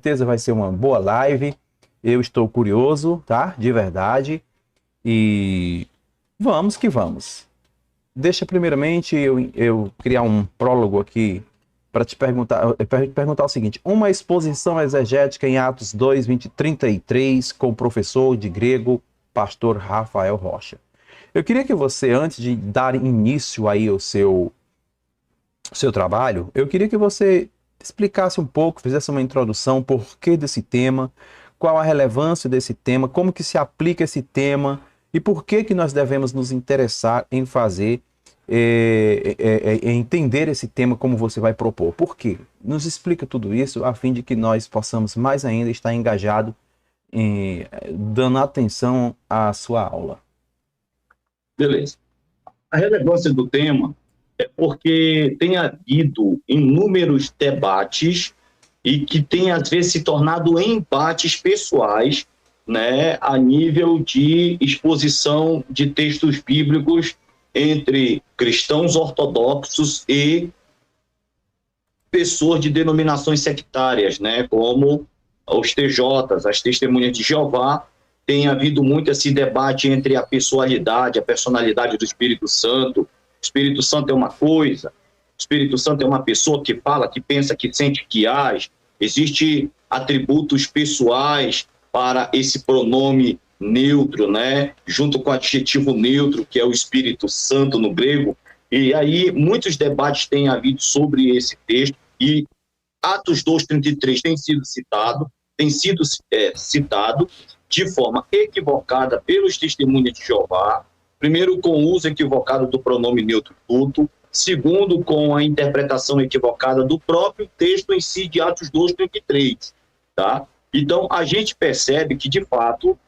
certeza vai ser uma boa live. Eu estou curioso, tá? De verdade. E vamos que vamos. Deixa primeiramente eu criar um prólogo aqui para te perguntar o seguinte: uma exposição exegética em Atos 2, 20, 33, com o professor de grego, pastor Rafael Rocha. Eu queria que você, antes de dar início aí ao seu trabalho, eu queria que você explicasse um pouco, fizesse uma introdução, por que desse tema, qual a relevância desse tema, como que se aplica esse tema e por que que nós devemos nos interessar em fazer, entender esse tema como você vai propor. Por quê? Nos explica tudo isso a fim de que nós possamos mais ainda estar engajado dando atenção à sua aula. Beleza. A relevância do tema é porque tem havido inúmeros debates e que tem, às vezes, se tornado embates pessoais, né, a nível de exposição de textos bíblicos entre cristãos ortodoxos e pessoas de denominações sectárias, né, como os TJs, as Testemunhas de Jeová. Tem havido muito esse debate entre a pessoalidade, a personalidade do Espírito Santo. O Espírito Santo é uma coisa, o Espírito Santo é uma pessoa que fala, que pensa, que sente, que age. Existem atributos pessoais para esse pronome neutro, né? Junto com o adjetivo neutro, que é o Espírito Santo no grego. E aí muitos debates têm havido sobre esse texto, e Atos 2:33 tem sido citado de forma equivocada pelos Testemunhas de Jeová. Primeiro, com o uso equivocado do pronome neutro tudo. Segundo, com a interpretação equivocada do próprio texto em si de Atos 2:33, tá? Então, a gente percebe que, de fato,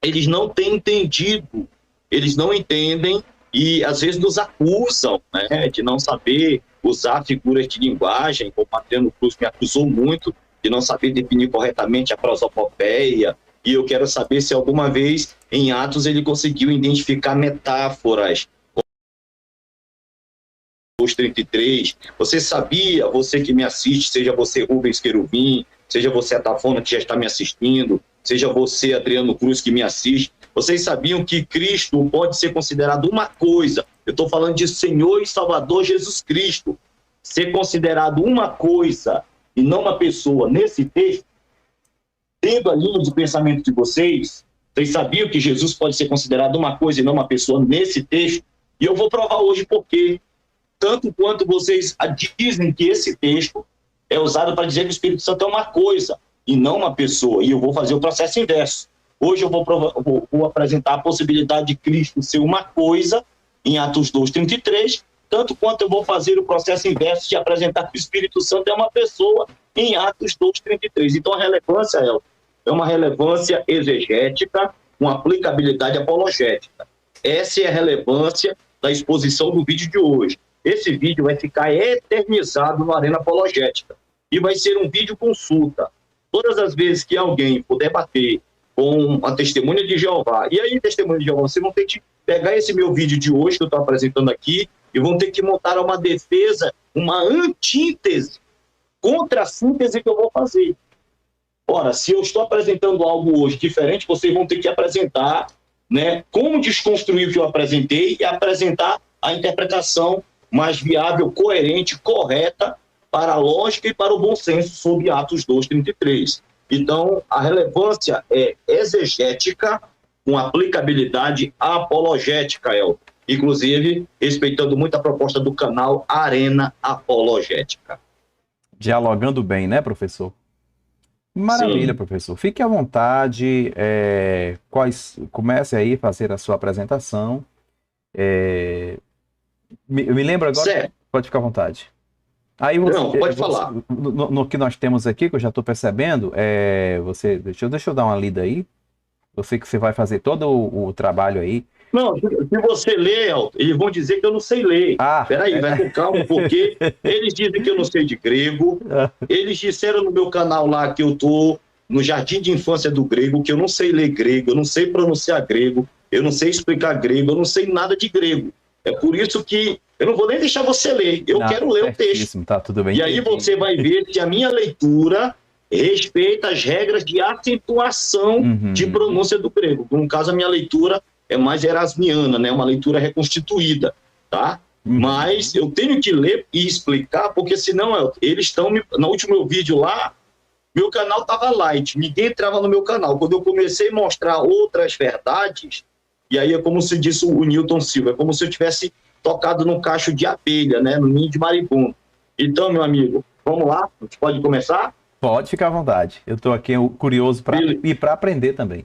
eles não têm entendido, eles não entendem e, às vezes, nos acusam, né, de não saber usar figuras de linguagem, como o Adriano Cruz me acusou muito, de não saber definir corretamente a prosopopeia, e eu quero saber se alguma vez em Atos ele conseguiu identificar metáforas. 33, você sabia, você que me assiste, seja você Rubens Querubim, seja você Atafona que já está me assistindo, seja você Adriano Cruz que me assiste, vocês sabiam que Cristo pode ser considerado uma coisa, eu estou falando de Senhor e Salvador Jesus Cristo, ser considerado uma coisa e não uma pessoa nesse texto? Tendo a linha de pensamento de vocês sabiam que Jesus pode ser considerado uma coisa e não uma pessoa nesse texto? E eu vou provar hoje por quê. Tanto quanto vocês dizem que esse texto é usado para dizer que o Espírito Santo é uma coisa e não uma pessoa. E eu vou fazer o processo inverso. Hoje eu vou apresentar a possibilidade de Cristo ser uma coisa em Atos 2:33, tanto quanto eu vou fazer o processo inverso de apresentar que o Espírito Santo é uma pessoa em Atos 2:33. Então a relevância é uma relevância exegética com aplicabilidade apologética. Essa é a relevância da exposição do vídeo de hoje. Esse vídeo vai ficar eternizado no Arena Apologética e vai ser um vídeo consulta. Todas as vezes que alguém puder bater com a Testemunha de Jeová, e aí, Testemunha de Jeová, vocês vão ter que pegar esse meu vídeo de hoje que eu estou apresentando aqui e vão ter que montar uma defesa, uma antítese contra a síntese que eu vou fazer. Ora, se eu estou apresentando algo hoje diferente, vocês vão ter que apresentar, né, como desconstruir o que eu apresentei e apresentar a interpretação mais viável, coerente, correta para a lógica e para o bom senso sobre Atos 2:33. Então, a relevância é exegética com aplicabilidade apologética, inclusive respeitando muito a proposta do canal Arena Apologética. Dialogando bem, né, professor? Maravilha, sim, professor. Fique à vontade, comece aí a fazer a sua apresentação. Me lembra agora? Certo. Pode ficar à vontade. Aí não, pode falar. No que nós temos aqui, que eu já estou percebendo, deixa eu dar uma lida aí. Eu sei que você vai fazer todo o trabalho aí. Não, se você ler, eles vão dizer que eu não sei ler. Peraí, vai com calma, porque eles dizem que eu não sei de grego. Eles disseram no meu canal lá que eu estou no jardim de infância do grego, que eu não sei ler grego, eu não sei pronunciar grego, eu não sei explicar grego, eu não sei nada de grego. É por isso que Eu não vou nem deixar você ler, eu quero ler o texto. Tá tudo bem. E aí você vai ver que a minha leitura respeita as regras de acentuação de pronúncia do grego. No caso, a minha leitura é mais erasmiana, né? Uma leitura reconstituída, tá? Mas eu tenho que ler e explicar, porque senão eles estão... No último vídeo lá, meu canal estava light, ninguém entrava no meu canal. Quando eu comecei a mostrar outras verdades, e aí é como se disse o Newton Silva, é como se eu tivesse tocado num cacho de abelha, né? No ninho de maribondo. Então, meu amigo, vamos lá? A gente pode começar? Pode ficar à vontade. Eu estou aqui curioso e para aprender também.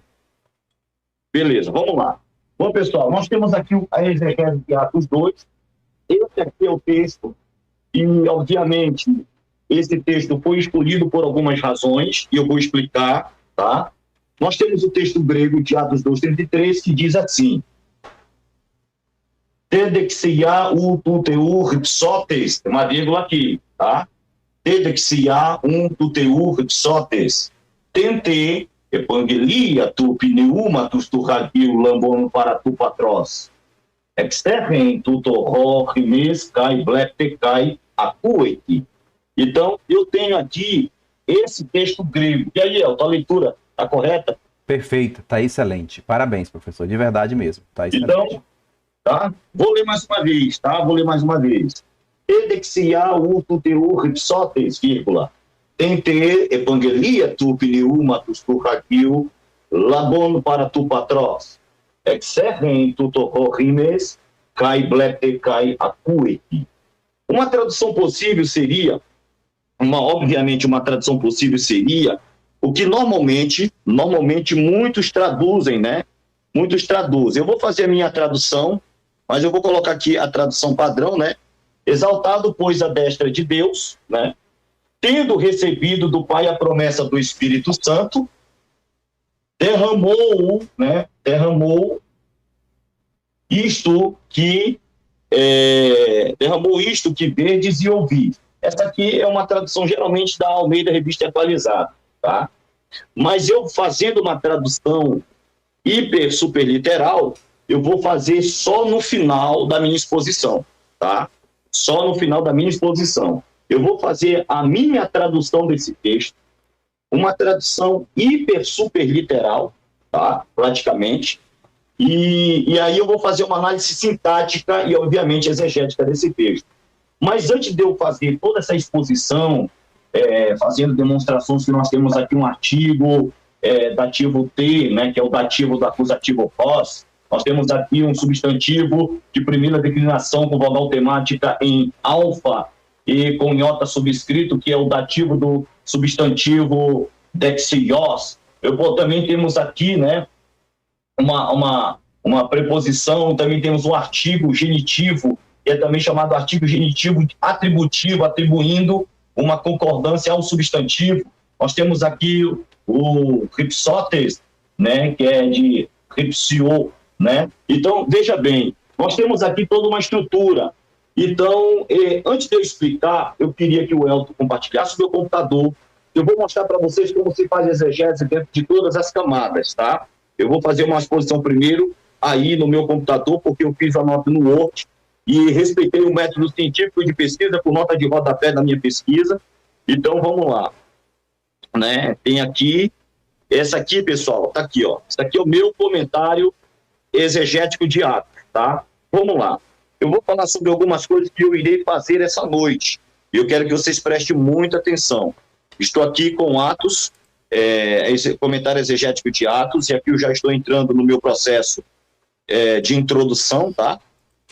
Beleza, vamos lá. Bom, pessoal, nós temos aqui a exegese de Atos 2. Esse aqui é o texto. E, obviamente, esse texto foi escolhido por algumas razões, e eu vou explicar, tá? Nós temos o texto grego de Atos 2:33, que diz assim: Tedexia tu teu ripsotes, tem uma vírgula aqui, tá? Tedexia tu teu ripsotes, tente evangelia tu pneumatus tu radiu lambon para tu patros, exterrem tu torro rimes cai blepte cai acuete. Então, eu tenho aqui esse texto grego. E aí, a leitura está correta? Perfeito, está excelente. Parabéns, professor, de verdade mesmo. Está excelente. Então, tá? Vou ler mais uma vez, tá? Vou ler mais uma vez. Edexia tu teu ripsotes, vírgula. Tente evangelia tu pneumatus tu raquil, labon para tu patros. Exerrem tu torrimes, cai blepte cai acueti. Uma tradução possível seria, obviamente uma tradução possível seria o que normalmente muitos traduzem, né? Muitos traduzem. Eu vou fazer a minha tradução, mas eu vou colocar aqui a tradução padrão, né? Exaltado, pois, a destra de Deus, né? Tendo recebido do Pai a promessa do Espírito Santo, derramou isto que verdes e ouvis. Essa aqui é uma tradução geralmente da Almeida Revista Atualizada, tá? Mas eu fazendo uma tradução super literal, eu vou fazer só no final da minha exposição, tá? Só no final da minha exposição. Eu vou fazer a minha tradução desse texto, uma tradução super literal, tá? Praticamente. E aí eu vou fazer uma análise sintática e, obviamente, exegética desse texto. Mas antes de eu fazer toda essa exposição, fazendo demonstrações, que nós temos aqui um artigo dativo T, né, que é o dativo do acusativo pós. Nós temos aqui um substantivo de primeira declinação com vogal temática em alfa e com iota subscrito, que é o dativo do substantivo dexios. Também temos aqui, né, uma preposição, também temos um artigo genitivo, que é também chamado artigo genitivo atributivo, atribuindo uma concordância ao substantivo. Nós temos aqui o ripsotes, né, que é de ripsio, né? Então, veja bem, nós temos aqui toda uma estrutura. Então, antes de eu explicar, eu queria que o Elton compartilhasse o meu computador. Eu vou mostrar para vocês como se faz exegese dentro de todas as camadas, tá? Eu vou fazer uma exposição primeiro aí no meu computador, porque eu fiz a nota no Word e respeitei o método científico de pesquisa por nota de rodapé da minha pesquisa. Então, vamos lá. Né? Tem aqui, essa aqui, pessoal, tá aqui, ó. Esse aqui é o meu comentário exegético de Atos, tá? Vamos lá. Eu vou falar sobre algumas coisas que eu irei fazer essa noite. E eu quero que vocês prestem muita atenção. Estou aqui com Atos, esse comentário exegético de Atos, e aqui eu já estou entrando no meu processo de introdução, tá?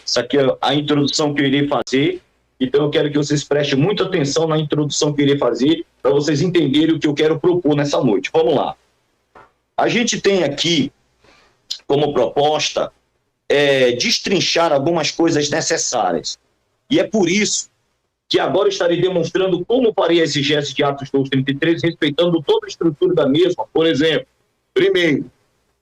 Isso aqui é a introdução que eu irei fazer. Então eu quero que vocês prestem muita atenção na introdução que eu irei fazer, para vocês entenderem o que eu quero propor nessa noite. Vamos lá. A gente tem aqui, como proposta, destrinchar algumas coisas necessárias. E é por isso que agora estarei demonstrando como farei a exegese de Atos 2:33, respeitando toda a estrutura da mesma. Por exemplo,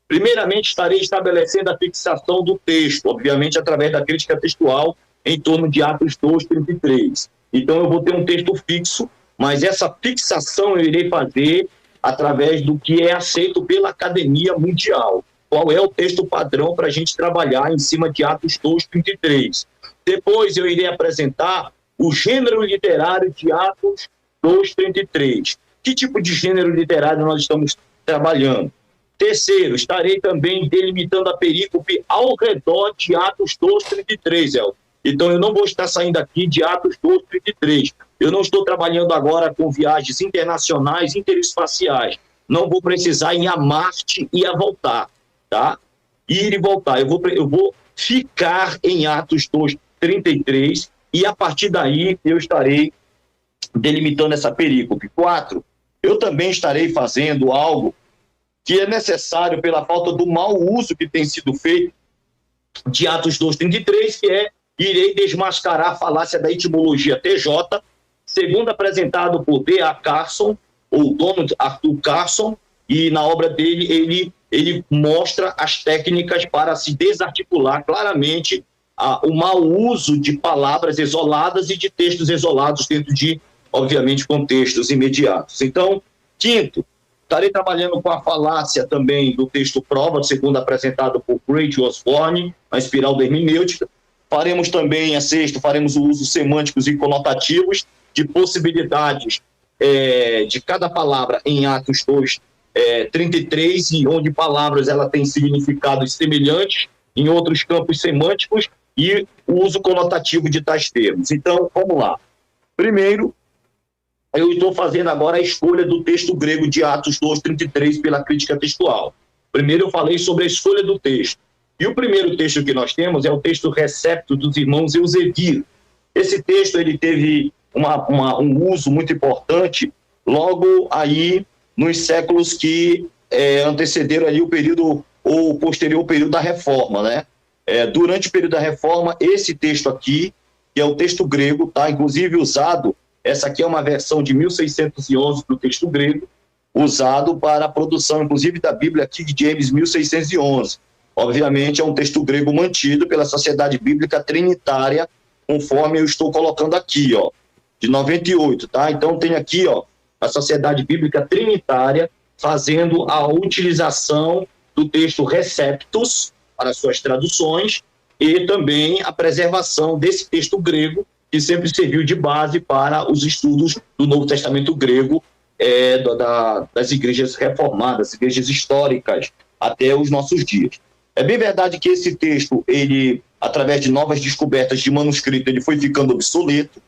primeiramente estarei estabelecendo a fixação do texto, obviamente através da crítica textual em torno de Atos 2:33. Então eu vou ter um texto fixo, mas essa fixação eu irei fazer através do que é aceito pela Academia Mundial. Qual é o texto padrão para a gente trabalhar em cima de Atos 2:33? Depois eu irei apresentar o gênero literário de Atos 2:33. Que tipo de gênero literário nós estamos trabalhando? Terceiro, estarei também delimitando a perícope ao redor de Atos 2:33, Elton. Então, eu não vou estar saindo aqui de Atos 2:33. Eu não estou trabalhando agora com viagens internacionais, interespaciais. Não vou precisar ir a Marte e a voltar, tá? Ir e voltar. Eu vou ficar em Atos 2:33 e, a partir daí, eu estarei delimitando essa perícope. 4, eu também estarei fazendo algo que é necessário pela falta do mau uso que tem sido feito de Atos 2:33, que é: irei desmascarar a falácia da etimologia TJ, segundo apresentado por D.A. Carson, ou Donald Arthur Carson, e na obra dele ele mostra as técnicas para se desarticular claramente o mau uso de palavras isoladas e de textos isolados dentro de, obviamente, contextos imediatos. Então, quinto, estarei trabalhando com a falácia também do texto prova, segundo apresentado por Craig Osborne, a espiral da hermenêutica. Faremos também, faremos o uso semânticos e conotativos de possibilidades de cada palavra em Atos 2:33, e onde palavras ela tem significados semelhantes em outros campos semânticos, e o uso conotativo de tais termos. Então, vamos lá. Primeiro, eu estou fazendo agora a escolha do texto grego de Atos 2:33 pela crítica textual. Primeiro eu falei sobre a escolha do texto. E o primeiro texto que nós temos é o texto Recepto dos irmãos Eusebio. Esse texto ele teve um uso muito importante logo aí nos séculos que antecederam ali o período, ou posterior ao período da Reforma, né? Durante o período da Reforma, esse texto aqui, que é o texto grego, tá? Inclusive usado, essa aqui é uma versão de 1611 do texto grego, usado para a produção, inclusive, da Bíblia King James 1611. Obviamente, é um texto grego mantido pela Sociedade Bíblica Trinitária, conforme eu estou colocando aqui, ó, de 98, tá? Então, tem aqui, ó, a Sociedade Bíblica Trinitária fazendo a utilização do texto Receptus para suas traduções, e também a preservação desse texto grego, que sempre serviu de base para os estudos do Novo Testamento grego, das igrejas reformadas, igrejas históricas, até os nossos dias. É bem verdade que esse texto, ele, através de novas descobertas de manuscrito, ele foi ficando obsoleto,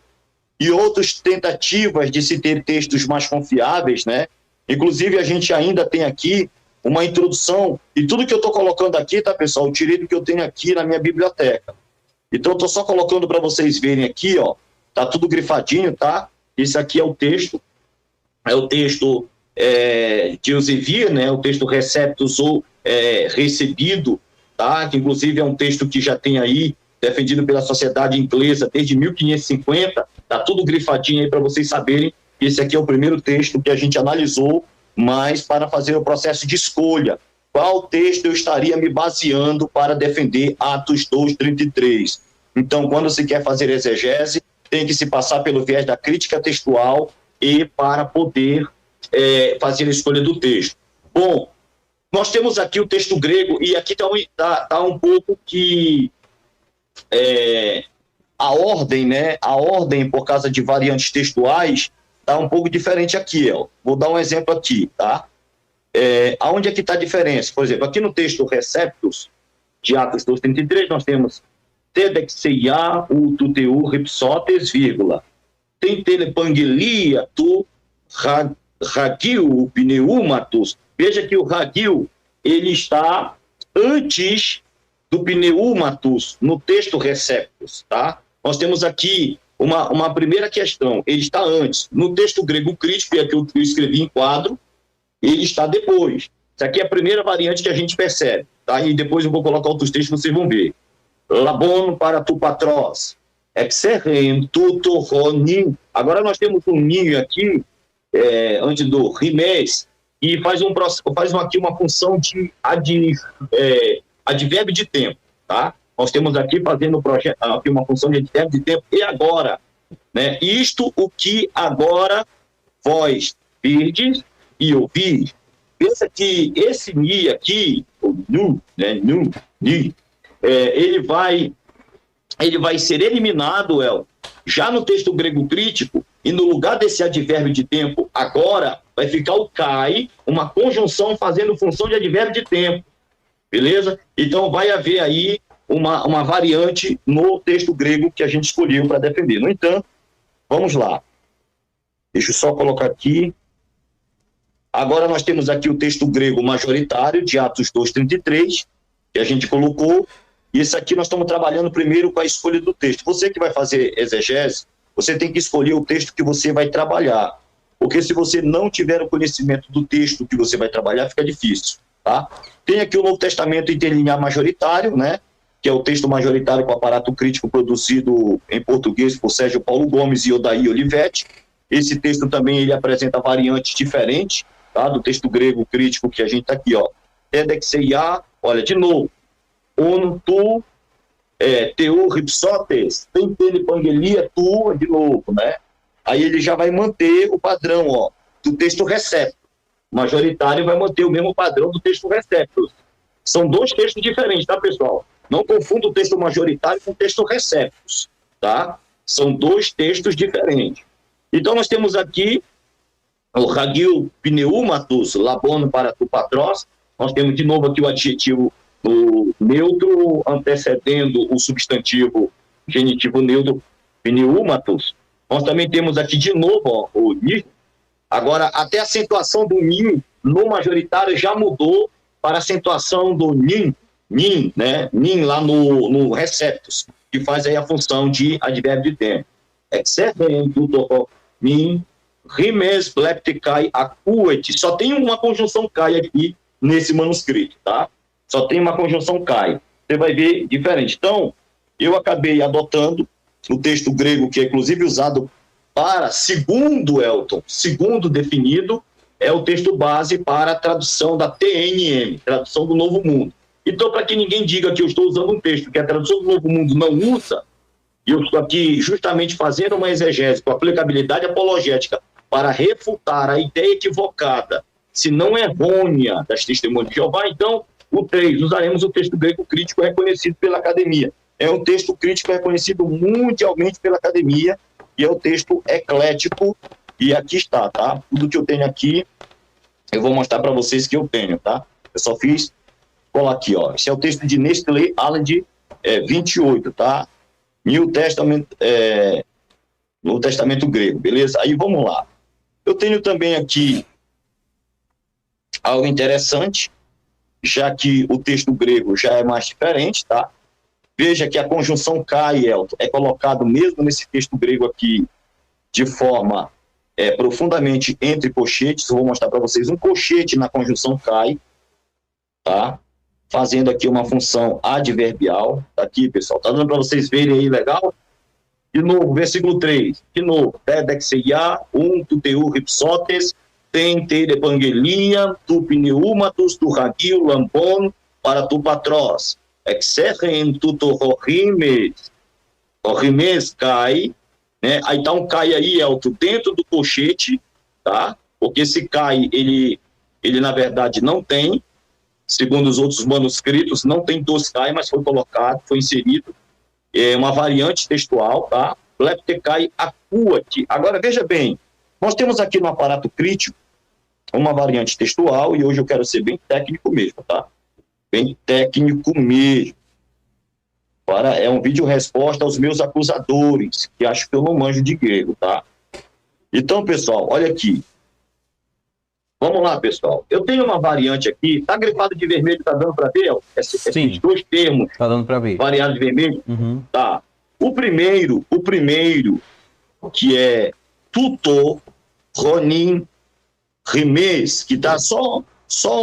e outras tentativas de se ter textos mais confiáveis, né? Inclusive, a gente ainda tem aqui uma introdução, e tudo que eu estou colocando aqui, tá, pessoal, eu tirei do que eu tenho aqui na minha biblioteca. Então, eu estou só colocando para vocês verem aqui, ó, tá tudo grifadinho, tá? Esse aqui é o texto de Eusebio, né? O texto Receptus ou recebido, tá? Que inclusive é um texto que já tem aí, defendido pela sociedade inglesa desde 1550, tá tudo grifadinho aí para vocês saberem que esse aqui é o primeiro texto que a gente analisou, mas para fazer o processo de escolha. Qual texto eu estaria me baseando para defender Atos 2:33? Então, quando se quer fazer exegese, tem que se passar pelo viés da crítica textual e para poder fazer a escolha do texto. Bom, nós temos aqui o texto grego, e aqui tá um pouco que a ordem, né? A ordem, por causa de variantes textuais, está um pouco diferente aqui, ó. Vou dar um exemplo aqui, tá? Aonde é que está a diferença? Por exemplo, aqui no texto Receptus, de Atos 2:33, nós temos Tedexeia, o tuteu ripsotes, vírgula. Tem telepangelia, tu ragil, pneumatus. Veja que o ragil, ele está antes do pneumatus, no texto Receptus, tá? Nós temos aqui uma primeira questão, ele está antes. No texto grego crítico, que é que eu escrevi em quadro, ele está depois. Isso aqui é a primeira variante que a gente percebe, tá? E depois eu vou colocar outros textos, vocês vão ver. Labon para tu patros, exerrem tuto ronin. Agora nós temos um ninho aqui, antes do rimés, e faz aqui uma função de advérbio de tempo, tá? Nós temos aqui fazendo aqui uma função de advérbio de tempo, e agora, né? Isto o que agora vós virdes e ouvir. Pensa que esse ni aqui, o nu, né, nu, ni, ele vai ele vai ser eliminado, já no texto grego crítico, e no lugar desse advérbio de tempo, agora, vai ficar o cai, uma conjunção fazendo função de advérbio de tempo, beleza? Então, vai haver aí uma variante no texto grego que a gente escolheu para defender. No entanto, vamos lá. Deixa eu só colocar aqui. Agora nós temos aqui o texto grego majoritário de Atos 2:33, que a gente colocou, e esse aqui nós estamos trabalhando primeiro com a escolha do texto. Você que vai fazer exegese, você tem que escolher o texto que você vai trabalhar, porque se você não tiver o conhecimento do texto que você vai trabalhar, fica difícil, tá? Tem aqui o Novo Testamento interlinear majoritário, né? Que é o texto majoritário com aparato crítico produzido em português por Sérgio Paulo Gomes e Odair Olivetti. Esse texto também ele apresenta variantes diferentes, tá? Do texto grego crítico que a gente está aqui, ó. Edexeia, olha, de novo, ono, tu, teu, ripsotes, tempene, pangelia, tu, de novo, né? Aí ele já vai manter o padrão, ó, do texto recepto. Majoritário vai manter o mesmo padrão do texto receptus. São dois textos diferentes, tá, pessoal? Não confunda o texto majoritário com o texto receptus, tá? São dois textos diferentes. Então, nós temos aqui o Hagil pneumatus labono para tu patros. Nós temos de novo aqui o adjetivo o neutro antecedendo o substantivo genitivo neutro pneumatus. Nós também temos aqui de novo ó, o ni. Agora, até a acentuação do nin no majoritário já mudou para a acentuação do nin, né? Nin lá no receptus, que faz aí a função de advérbio de tempo. Exercem tudo nin, rimes plepticai acuet. Só tem uma conjunção cai aqui nesse manuscrito, tá? Só tem uma conjunção cai. Você vai ver diferente. Então, eu acabei adotando o texto grego, que é inclusive usado para, segundo Elton, segundo definido, é o texto base para a tradução da TNM, tradução do Novo Mundo. Então, para que ninguém diga que eu estou usando um texto que a tradução do Novo Mundo não usa, e eu estou aqui justamente fazendo uma exegese com aplicabilidade apologética para refutar a ideia equivocada, se não errônea, das testemunhas de Jeová, então, o 3, usaremos o texto grego crítico reconhecido pela academia. É um texto crítico reconhecido mundialmente pela academia, e é o texto eclético, e aqui está, tá? Tudo que eu tenho aqui, eu vou mostrar para vocês que eu tenho, tá? Eu só fiz, colar aqui, ó. Esse é o texto de Nestlé Aland 28, tá? New Testament, no Testamento grego, beleza? Aí vamos lá. Eu tenho também aqui algo interessante, já que o texto grego já é mais diferente, tá? Veja que a conjunção cai, Elton, é colocado mesmo nesse texto grego aqui de forma profundamente entre colchetes. Eu vou mostrar para vocês um colchete na conjunção cai, tá? Fazendo aqui uma função adverbial. Tá aqui, pessoal. Tá dando para vocês verem aí, legal? De novo, versículo 3. De novo. Dedexeia, tu teu ripsotes, tem te evangelia, tu pneumatus, tu ragil, lambon, para tu patros. Exerrem tuto horrimes cai, né? Aí tá um cai aí, Elton, dentro do colchete, tá? Porque esse cai, ele na verdade não tem, segundo os outros manuscritos, não tem dois cai, mas foi colocado, foi inserido, uma variante textual, tá? Pleptecai acuate. Agora, veja bem, nós temos aqui no aparato crítico uma variante textual, e hoje eu quero ser bem técnico mesmo, tá? Bem técnico mesmo. É um vídeo resposta aos meus acusadores, que acho que eu não manjo de grego, tá? Então, pessoal, olha aqui. Vamos lá, pessoal. Eu tenho uma variante aqui, tá grifado de vermelho, tá dando para ver? Esses dois termos. Tá dando para ver. Variado de vermelho? Uhum. Tá. O primeiro, que é tutor, ronin, rimes, que tá só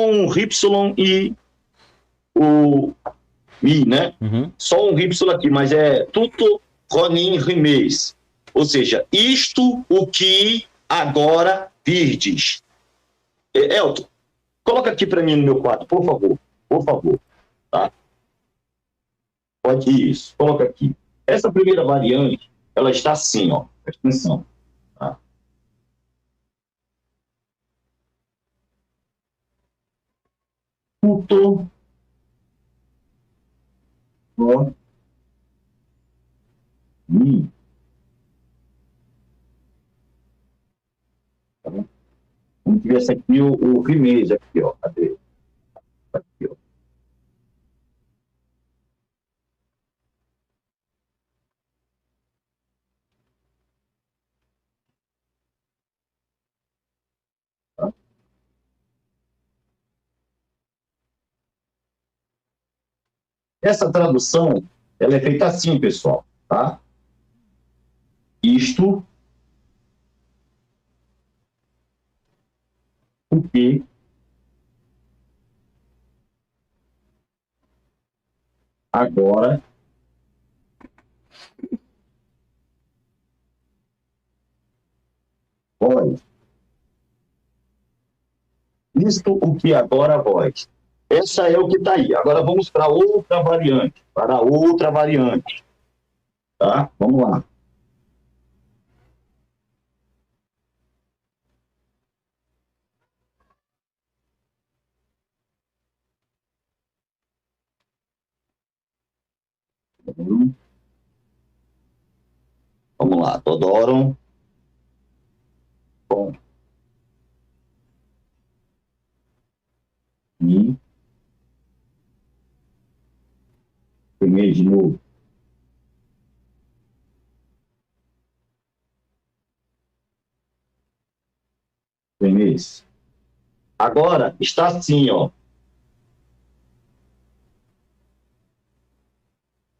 um Y e o mi, né? Uhum. Só um Y aqui, mas é tuto, ronin, rimes. Ou seja, isto o que agora virdes. Elton, coloca aqui para mim no meu quadro, por favor. Por favor. Tá? Pode isso. Coloca aqui. Essa primeira variante, ela está assim, ó. Presta atenção. Tá? Tuto, Tá bom? Como tivesse aqui o rimês, aqui, ó. Cadê? Aqui, ó. Tá? Essa tradução, ela é feita assim, pessoal, tá? Isto, o que agora vós. Isto, o que agora vós. Essa é o que está aí. Agora vamos para outra variante. Para outra variante. Tá? Vamos lá. Vamos lá. Todorum. Bom. E. Primeiro de novo. Primeiro. Agora está assim, ó.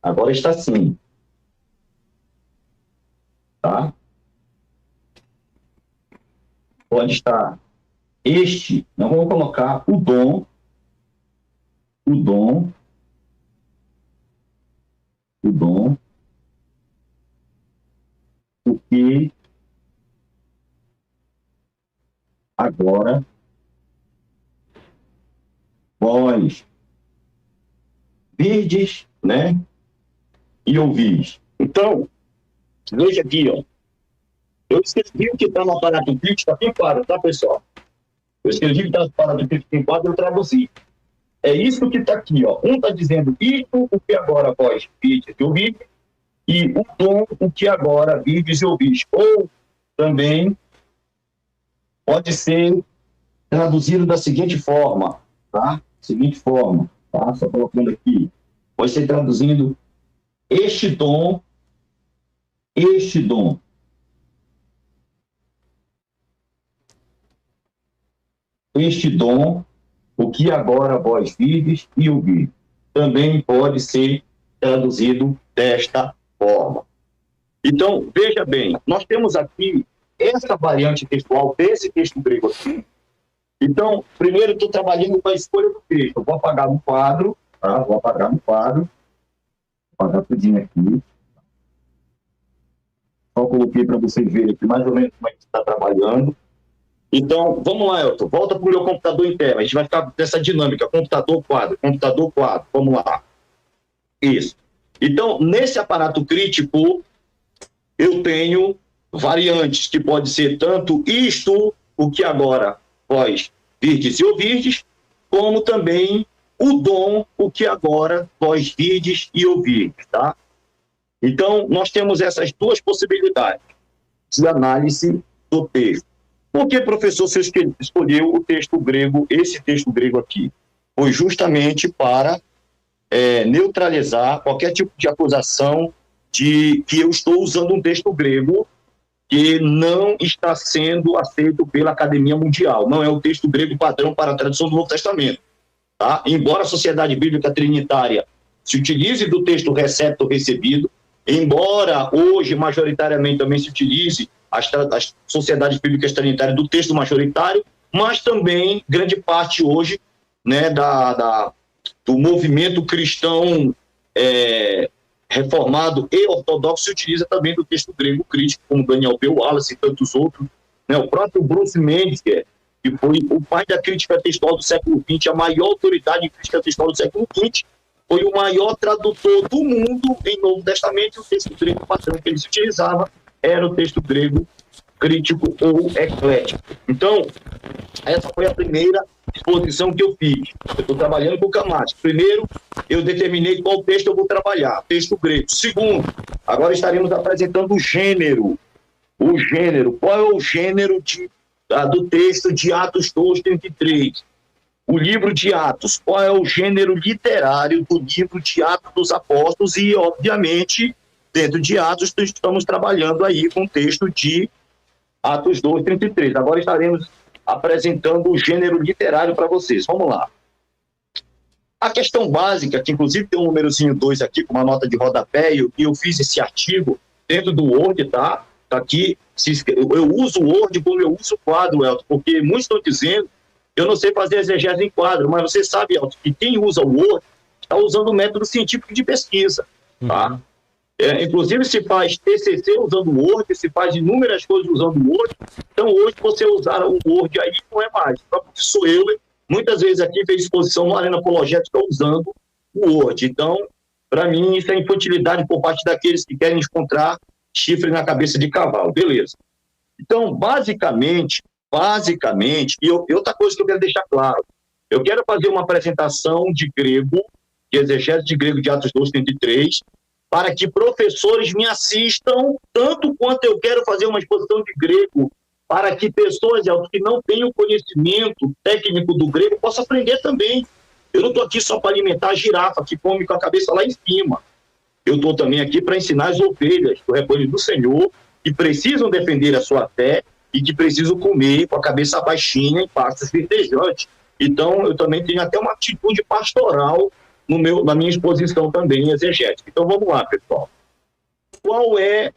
Agora está assim. Tá? Pode estar este, nós vamos colocar o dom, o que agora vós virdes, né? E ouvis. Então, veja aqui, ó. Eu escrevi o que está no aparato crítico, está aqui em quadro, tá, pessoal? Eu escrevi o que está no aparato crítico em quadro, eu traduzi. É isso que está aqui, ó. Um está dizendo isto, o que agora vós virdes e ouvis, e o dom, o que agora virdes e ouvis. Ou também pode ser traduzido da seguinte forma, tá? Seguinte forma, tá? Só colocando aqui. Pode ser traduzindo este dom, o que agora vós vives e ouvis. Também pode ser traduzido desta forma. Então, veja bem, nós temos aqui essa variante textual desse texto grego aqui. Então, primeiro estou trabalhando com a escolha do texto. Eu vou apagar no quadro, tá? Vou apagar tudinho aqui. Só coloquei para vocês verem aqui mais ou menos como é que está trabalhando. Então, vamos lá, Elton. Volta para o meu computador interno. A gente vai ficar nessa dinâmica. Computador, quadro. Vamos lá. Isso. Então, nesse aparato crítico, eu tenho variantes que pode ser tanto isto, o que agora vós virdes e ouvirdes, como também o dom, o que agora vós virdes e ouvirdes, tá? Então, nós temos essas duas possibilidades de análise do texto. Por que, professor, você escolheu o texto grego, esse texto grego aqui? Foi justamente para neutralizar qualquer tipo de acusação de que eu estou usando um texto grego que não está sendo aceito pela Academia Mundial. Não é o texto grego padrão para a tradução do Novo Testamento. Tá? Embora a Sociedade Bíblica Trinitária se utilize do texto recepto-recebido, embora hoje, majoritariamente, também se utilize as sociedades bíblicas trinitárias do texto majoritário, mas também grande parte hoje, né, do movimento cristão reformado e ortodoxo se utiliza também do texto grego crítico, como Daniel B. Wallace e tantos outros. Né? O próprio Bruce Metzger, que foi o pai da crítica textual do século XX, a maior autoridade em crítica textual do século XX, foi o maior tradutor do mundo em Novo Testamento, e o texto grego padrão que ele se utilizava era o texto grego crítico ou eclético. Então, essa foi a primeira exposição que eu fiz. Eu estou trabalhando com o Camacho. Primeiro, eu determinei qual texto eu vou trabalhar, texto grego. Segundo, Agora estaremos apresentando o gênero. O gênero. Qual é o gênero do texto de Atos 2:33? O livro de Atos. Qual é o gênero literário do livro de Atos dos Apóstolos? E, obviamente, dentro de Atos, estamos trabalhando aí com o texto de Atos 2:33. Agora estaremos apresentando o gênero literário para vocês. Vamos lá. A questão básica, que inclusive tem um númerozinho 2 aqui, com uma nota de rodapé, e eu fiz esse artigo dentro do Word, tá? Tá aqui. Eu uso o Word como eu uso o quadro, Elton, porque muitos estão dizendo eu não sei fazer exegese em quadro, mas você sabe, Elton, que quem usa o Word está usando o método científico de pesquisa, tá? Inclusive se faz TCC usando o Word, se faz inúmeras coisas usando o Word. Então hoje você usar o Word aí não é mais. O próprio professor Euler, muitas vezes aqui fez exposição no Arena Apologética usando o Word. Então, para mim, isso é infantilidade por parte daqueles que querem encontrar chifre na cabeça de cavalo. Beleza. Então, basicamente, e outra coisa que eu quero deixar claro, eu quero fazer uma apresentação de grego, de exegese de grego de Atos 2:33, para que professores me assistam, tanto quanto eu quero fazer uma exposição de grego, para que pessoas que não têm o conhecimento técnico do grego possam aprender também. Eu não estou aqui só para alimentar a girafa, que come com a cabeça lá em cima. Eu estou também aqui para ensinar as ovelhas do rebanho do Senhor, que precisam defender a sua fé e que precisam comer com a cabeça baixinha em pastos verdejantes. Então, eu também tenho até uma atitude pastoral na minha exposição também exegética. Então, vamos lá, pessoal. Qual é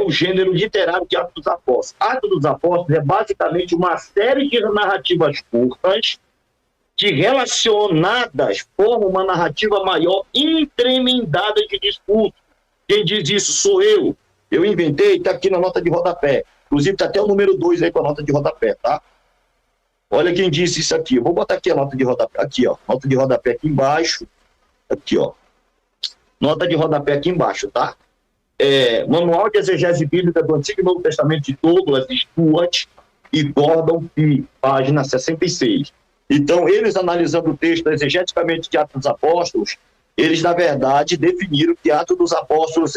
o gênero literário de Atos dos Apóstolos? Atos dos Apóstolos é basicamente uma série de narrativas curtas que, relacionadas, formam uma narrativa maior incrementada de discurso. Quem diz isso sou eu. Eu inventei, está aqui na nota de rodapé. Inclusive, está até o número 2 aí com a nota de rodapé, tá? Olha quem disse isso aqui. Eu vou botar aqui a nota de rodapé. Aqui, ó. Nota de rodapé aqui embaixo. Aqui, ó. Nota de rodapé aqui embaixo, tá? Manual de Exegese Bíblica do Antigo e Novo Testamento de Douglas, Stuart e Gordon P., página 66. Então, eles analisando o texto exegeticamente de Atos dos Apóstolos, eles, na verdade, definiram que Atos dos Apóstolos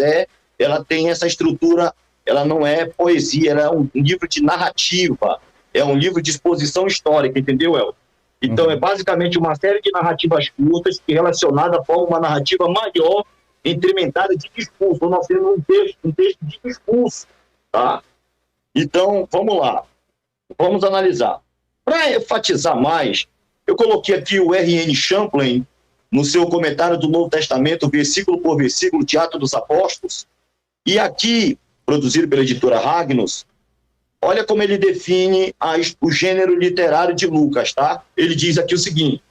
ela tem essa estrutura, ela não é poesia, ela é um livro de narrativa, é um livro de exposição histórica, entendeu, El? Então, é basicamente uma série de narrativas curtas que, relacionada, formam uma narrativa maior, incrementada de discurso. Nós temos um texto de discurso, tá? Então, vamos lá. Vamos analisar. Para enfatizar mais, eu coloquei aqui o R.N. Champlin, no seu comentário do Novo Testamento, versículo por versículo, de Atos dos Apóstolos, e aqui, produzido pela editora Ragnos, olha como ele define o gênero literário de Lucas, tá? Ele diz aqui o seguinte,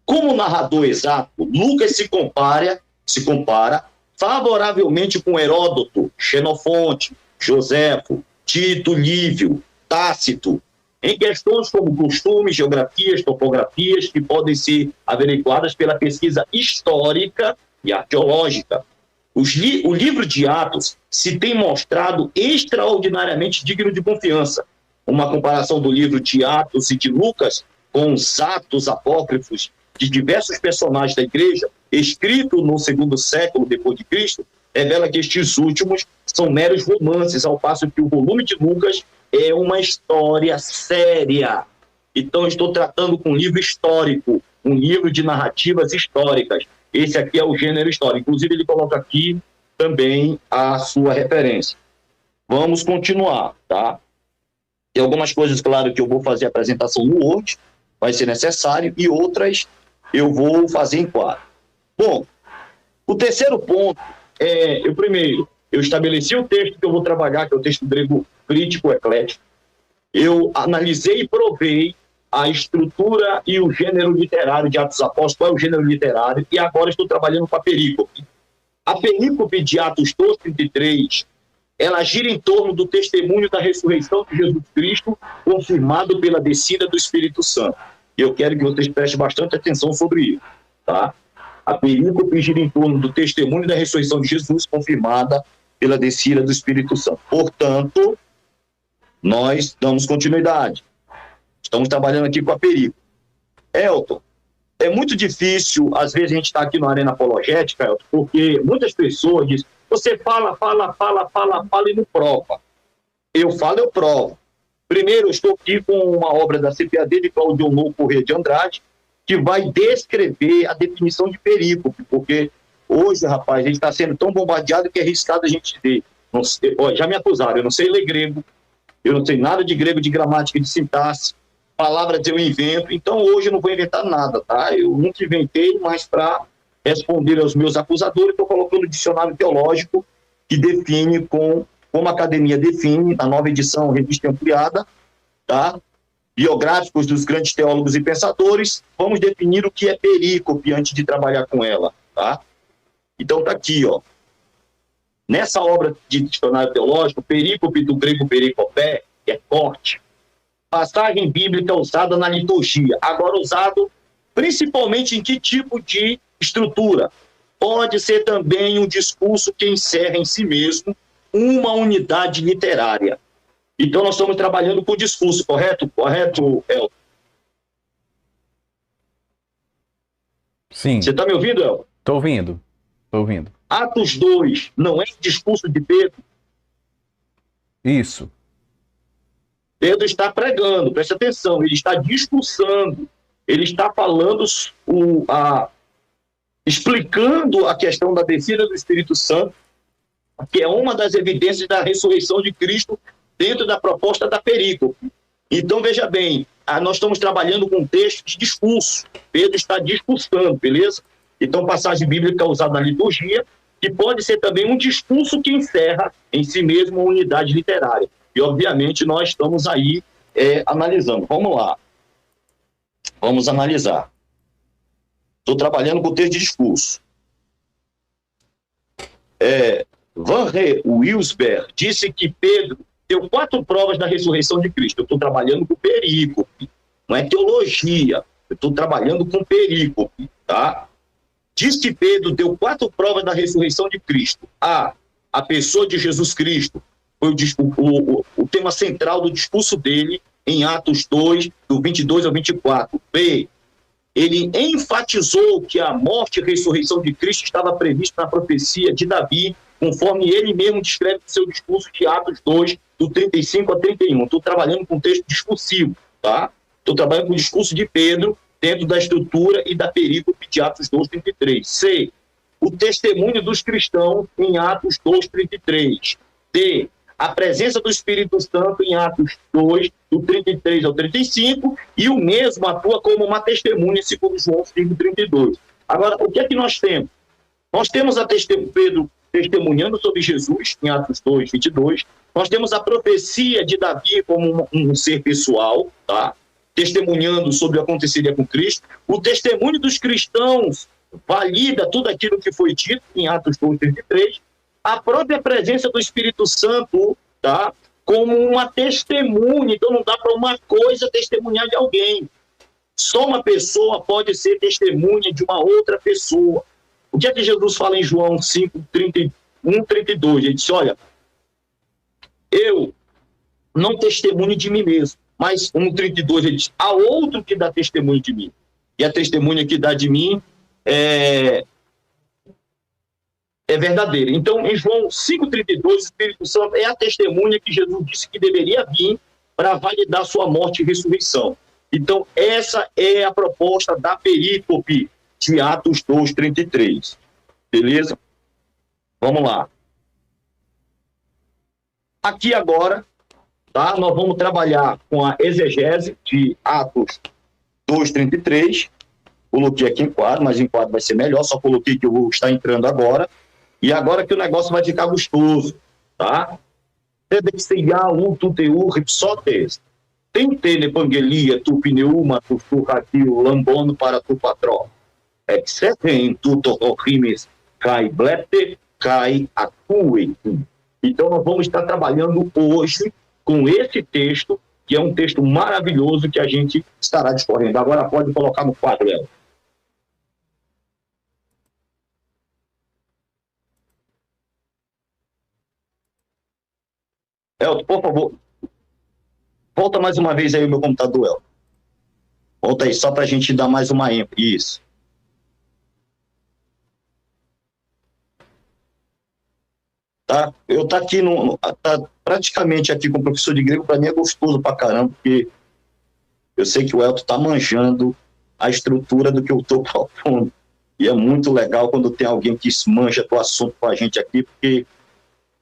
como narrador exato, Lucas se compara favoravelmente com Heródoto, Xenofonte, Joséfo, Tito, Lívio, Tácito, em questões como costumes, geografias, topografias, que podem ser averiguadas pela pesquisa histórica e arqueológica. O livro de Atos se tem mostrado extraordinariamente digno de confiança. Uma comparação do livro de Atos e de Lucas com os Atos apócrifos de diversos personagens da igreja, escrito no 2º século depois de Cristo, revela que estes últimos são meros romances, ao passo que o volume de Lucas é uma história séria. Então, estou tratando com um livro histórico, um livro de narrativas históricas. Esse aqui é o gênero histórico. Inclusive, ele coloca aqui também a sua referência. Vamos continuar, tá? Tem algumas coisas, claro, que eu vou fazer a apresentação no Word, vai ser necessário, e outras eu vou fazer em quadro. Bom, o terceiro ponto eu estabeleci o texto que eu vou trabalhar, que é o texto grego crítico eclético. Eu analisei e provei a estrutura e o gênero literário de Atos Apóstolos, qual é o gênero literário, e agora estou trabalhando com a perícope. A perícope de Atos 2:33, ela gira em torno do testemunho da ressurreição de Jesus Cristo, confirmado pela descida do Espírito Santo. E eu quero que vocês prestem bastante atenção sobre isso, tá? A perícope gira em torno do testemunho da ressurreição de Jesus, confirmada pela descida do Espírito Santo. Portanto, nós damos continuidade. Estamos trabalhando aqui com a perícope. Elton, É muito difícil, às vezes a gente está aqui na arena apologética, porque muitas pessoas dizem, você fala e não prova. Eu falo, eu provo. Primeiro, eu estou aqui com uma obra da CPAD de Claudionor Corrêa de Andrade, que vai descrever a definição de perícope, porque hoje, rapaz, a gente está sendo tão bombardeado que é arriscado a gente ver. Não sei, já me acusaram, eu não sei ler grego, eu não sei nada de grego, de gramática, de sintaxe, palavras eu invento, então hoje eu não vou inventar nada, tá? Eu nunca inventei, mas para responder aos meus acusadores, estou colocando o dicionário teológico que define como a academia define, na nova edição, revista ampliada, tá? Biográficos dos grandes teólogos e pensadores, vamos definir o que é perícope antes de trabalhar com ela, tá? Então tá aqui, ó. Nessa obra de dicionário teológico, perícope do grego pericopé, que é corte, passagem bíblica usada na liturgia, agora usado principalmente em que tipo de estrutura? Pode ser também um discurso que encerra em si mesmo uma unidade literária. Então, nós estamos trabalhando com discurso, correto? Correto, El? Sim. Você está me ouvindo, El? Estou ouvindo. Estou ouvindo. Atos 2 não é discurso de Pedro? Isso. Pedro está pregando, presta atenção, ele está discursando, ele está falando, explicando a questão da descida do Espírito Santo, que é uma das evidências da ressurreição de Cristo dentro da proposta da perícope. Então, veja bem, nós estamos trabalhando com um texto de discurso. Pedro está discursando, beleza? Então, passagem bíblica usada na liturgia, que pode ser também um discurso que encerra em si mesmo uma unidade literária. E, obviamente, nós estamos aí analisando. Vamos lá. Vamos analisar. Estou trabalhando com o texto de discurso. Van Wilsberg disse que Pedro deu 4 provas da ressurreição de Cristo. Eu estou trabalhando com perícope, não é teologia. Eu estou trabalhando com perícope, tá? Diz que Pedro deu 4 provas da ressurreição de Cristo. A pessoa de Jesus Cristo foi o tema central do discurso dele em Atos 2, do 22 ao 24. B, ele enfatizou que a morte e ressurreição de Cristo estava prevista na profecia de Davi, conforme ele mesmo descreve no seu discurso de Atos 2, do 35 a 31. Estou trabalhando com texto discursivo, tá? Estou trabalhando com o discurso de Pedro dentro da estrutura e da perícope de Atos 2, 33. C, o testemunho dos cristãos em Atos 2, 33. D, a presença do Espírito Santo em Atos 2, do 33 ao 35, e o mesmo atua como uma testemunha, segundo João 5, 32. Agora, o que é que nós temos? Nós temos Pedro testemunhando sobre Jesus, em Atos 2, 22. Nós temos a profecia de Davi como um ser pessoal, tá? Testemunhando sobre o que aconteceria com Cristo. O testemunho dos cristãos valida tudo aquilo que foi dito em Atos 2, 33. A própria presença do Espírito Santo, tá? Como uma testemunha. Então, não dá para uma coisa testemunhar de alguém. Só uma pessoa pode ser testemunha de uma outra pessoa. O que é que Jesus fala em João 5, 31, 32? Ele disse, olha, eu não testemunho de mim mesmo, mas no 32 ele diz, há outro que dá testemunho de mim. E a testemunha que dá de mim é verdadeira. Então, em João 5,32, o Espírito Santo é a testemunha que Jesus disse que deveria vir para validar sua morte e ressurreição. Então, essa é a proposta da perícope de Atos 2,33. Beleza? Vamos lá. Aqui agora, tá? Nós vamos trabalhar com a exegese de Atos 2,33. Coloquei aqui em quadro, mas em quadro vai ser melhor, só coloquei que eu vou estar entrando agora. E agora que o negócio vai ficar gostoso, tá? Tedexia ultuteu ripsotes. Tente evangelia tu pneuma tu raquio lambono para tu patró. Excetem tuto horrimes cai blete cai acue. Então nós vamos estar trabalhando hoje com esse texto, que é um texto maravilhoso que a gente estará discorrendo. Agora pode colocar no quadro, Ela. Elton, por favor, volta mais uma vez aí o meu computador, Elton. Volta aí, só para a gente dar mais uma ênfase. Isso. Tá? Eu tá aqui tá praticamente aqui com o professor de grego, para mim é gostoso pra caramba, porque eu sei que o Elton tá manjando a estrutura do que eu tô propondo. E é muito legal quando tem alguém que manja do assunto com a gente aqui, porque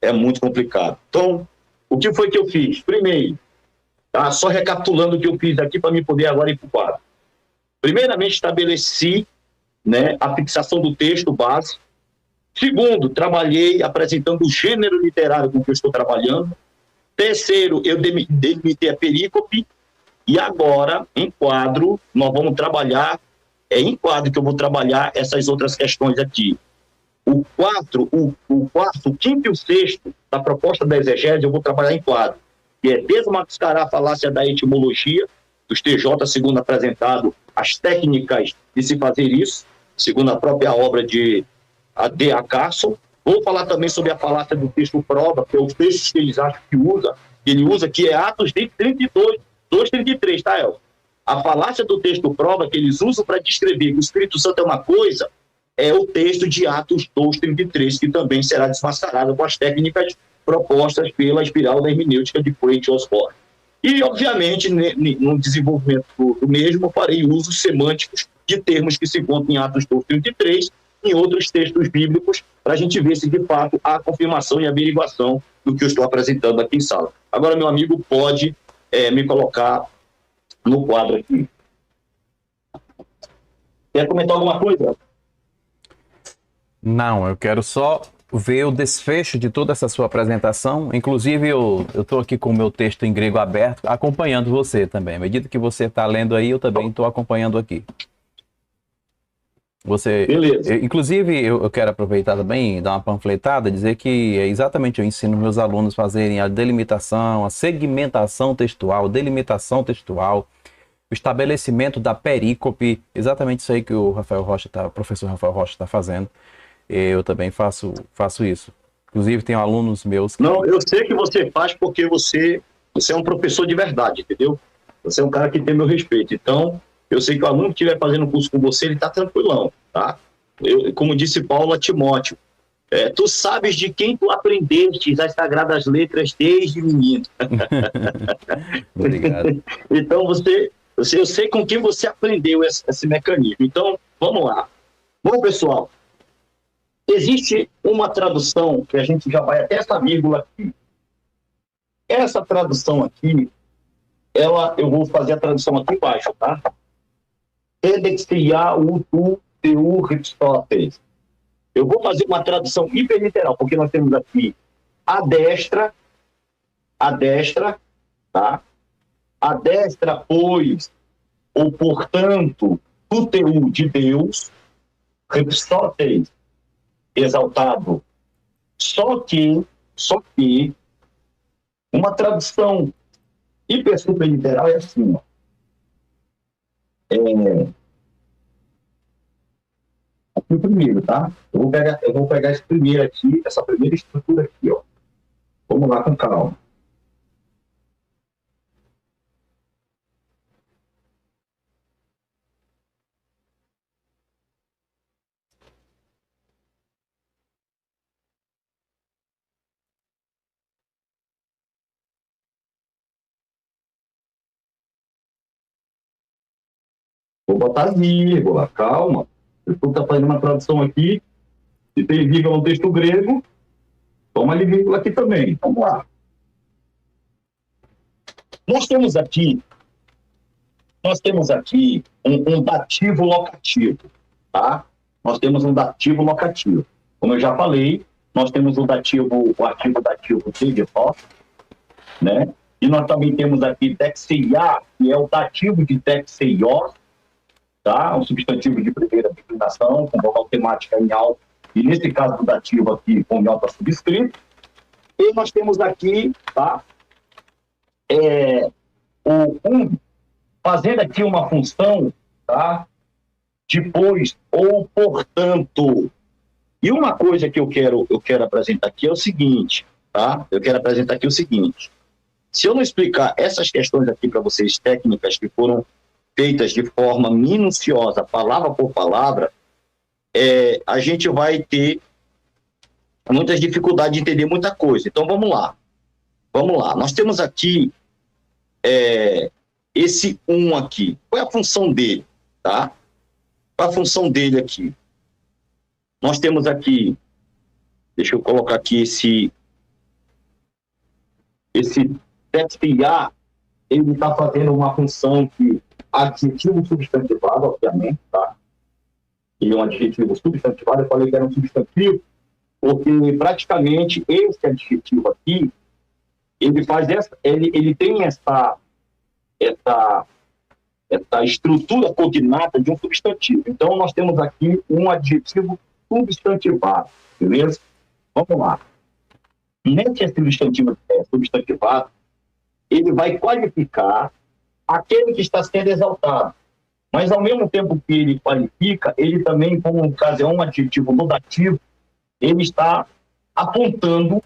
é muito complicado. Então, o que foi que eu fiz? Primeiro, tá? Só recapitulando o que eu fiz aqui para me poder agora ir para o quadro. Primeiramente, estabeleci, né, a fixação do texto base. Segundo, trabalhei apresentando o gênero literário com que eu estou trabalhando. Terceiro, eu delimitei a perícope. E agora, em quadro, nós vamos trabalhar, em quadro que eu vou trabalhar essas outras questões aqui. O quarto, o quinto e o sexto da proposta da exegese eu vou trabalhar em quadro, que é desmascarar a falácia da etimologia, dos TJ, segundo apresentado, as técnicas de se fazer isso, segundo a própria obra de A.D.A. Carson. Vou falar também sobre a falácia do texto prova, que é os textos que eles acham que ele usa, que é Atos de 32, 2:33, tá, El? A falácia do texto prova que eles usam para descrever que o Espírito Santo é uma coisa, é o texto de Atos 2:33, que também será desmascarado com as técnicas propostas pela espiral da hermenêutica de Freit Osborne. E, obviamente, no desenvolvimento do mesmo, farei usos semânticos de termos que se encontram em Atos 2:33 e em outros textos bíblicos, para a gente ver se, de fato, há confirmação e averiguação do que eu estou apresentando aqui em sala. Agora, meu amigo, pode me colocar no quadro aqui. Quer comentar alguma coisa? Não, eu quero só ver o desfecho de toda essa sua apresentação. Inclusive, eu estou aqui com o meu texto em grego aberto, acompanhando você também. À medida que você está lendo aí, eu também estou acompanhando aqui. Beleza. Inclusive, eu quero aproveitar também e dar uma panfletada, dizer que exatamente eu ensino meus alunos a fazerem a delimitação, a segmentação textual, delimitação textual, o estabelecimento da perícope, exatamente isso aí que o professor Rafael Rocha está fazendo. Eu também faço isso. Inclusive, tenho alunos meus que... Não, eu sei que você faz porque você é um professor de verdade, entendeu? Você é um cara que tem meu respeito. Então, eu sei que o aluno que estiver fazendo curso com você, ele está tranquilão, tá? Como disse Paulo a Timóteo, tu sabes de quem tu aprendeste as sagradas letras desde menino. Obrigado. Então, eu sei com quem você aprendeu esse mecanismo. Então, vamos lá. Bom, pessoal, existe uma tradução que a gente já vai até essa vírgula aqui. Essa tradução aqui, eu vou fazer a tradução aqui embaixo, tá? Edexia utu teu Ristotes. Eu vou fazer uma tradução hiperliteral, porque nós temos aqui a destra, tá? A destra, pois, ou portanto, do teu de Deus, Ristotes, exaltado. Só que, uma tradução hiper super literal é assim, ó. Aqui o primeiro, tá? Eu vou pegar esse primeiro aqui, essa primeira estrutura aqui, ó. Vamos lá com calma. Vou botar vírgula, calma. Eu estou fazendo uma tradução aqui, se tem vírgula no texto grego, toma ali vírgula aqui também. Vamos lá. Nós temos aqui um dativo locativo, tá? Nós temos um dativo locativo. Como eu já falei, nós temos o artigo dativo de nós, né? E nós também temos aqui dexeia, que é o dativo de dexeios, tá? Um substantivo de primeira declinação, com vogal temática em alto, e nesse caso do dativo aqui, com iota subscrito. E nós temos aqui, tá? Fazendo aqui uma função, tá? Depois, ou portanto. E uma coisa que eu quero apresentar aqui é o seguinte, tá? Eu quero apresentar aqui o seguinte. Se eu não explicar essas questões aqui para vocês, técnicas que foram feitas de forma minuciosa, palavra por palavra, a gente vai ter muitas dificuldades de entender muita coisa. Então, vamos lá. Nós temos aqui esse aqui. Qual é a função dele? Tá? Qual é a função dele aqui? Nós temos aqui, deixa eu colocar aqui esse TFA, ele está fazendo uma função que adjetivo substantivado, obviamente, tá? Ele é um adjetivo substantivado, eu falei que era um substantivo, porque praticamente esse adjetivo aqui, ele tem essa estrutura cognata de um substantivo. Então, nós temos aqui um adjetivo substantivado, beleza? Vamos lá. Nesse substantivado, ele vai qualificar aquele que está sendo exaltado. Mas, ao mesmo tempo que ele qualifica, ele também, como no caso é um adjetivo notativo, ele está apontando,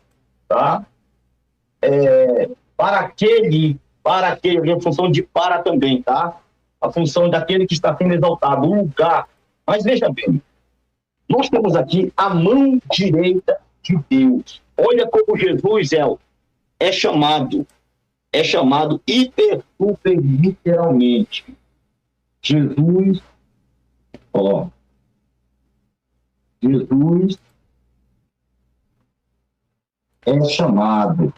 tá? Para aquele, a função de para também, tá? A função daquele que está sendo exaltado, o lugar. Mas veja bem, nós temos aqui a mão direita de Deus. Olha como Jesus é chamado hiper, super, literalmente. Jesus é chamado.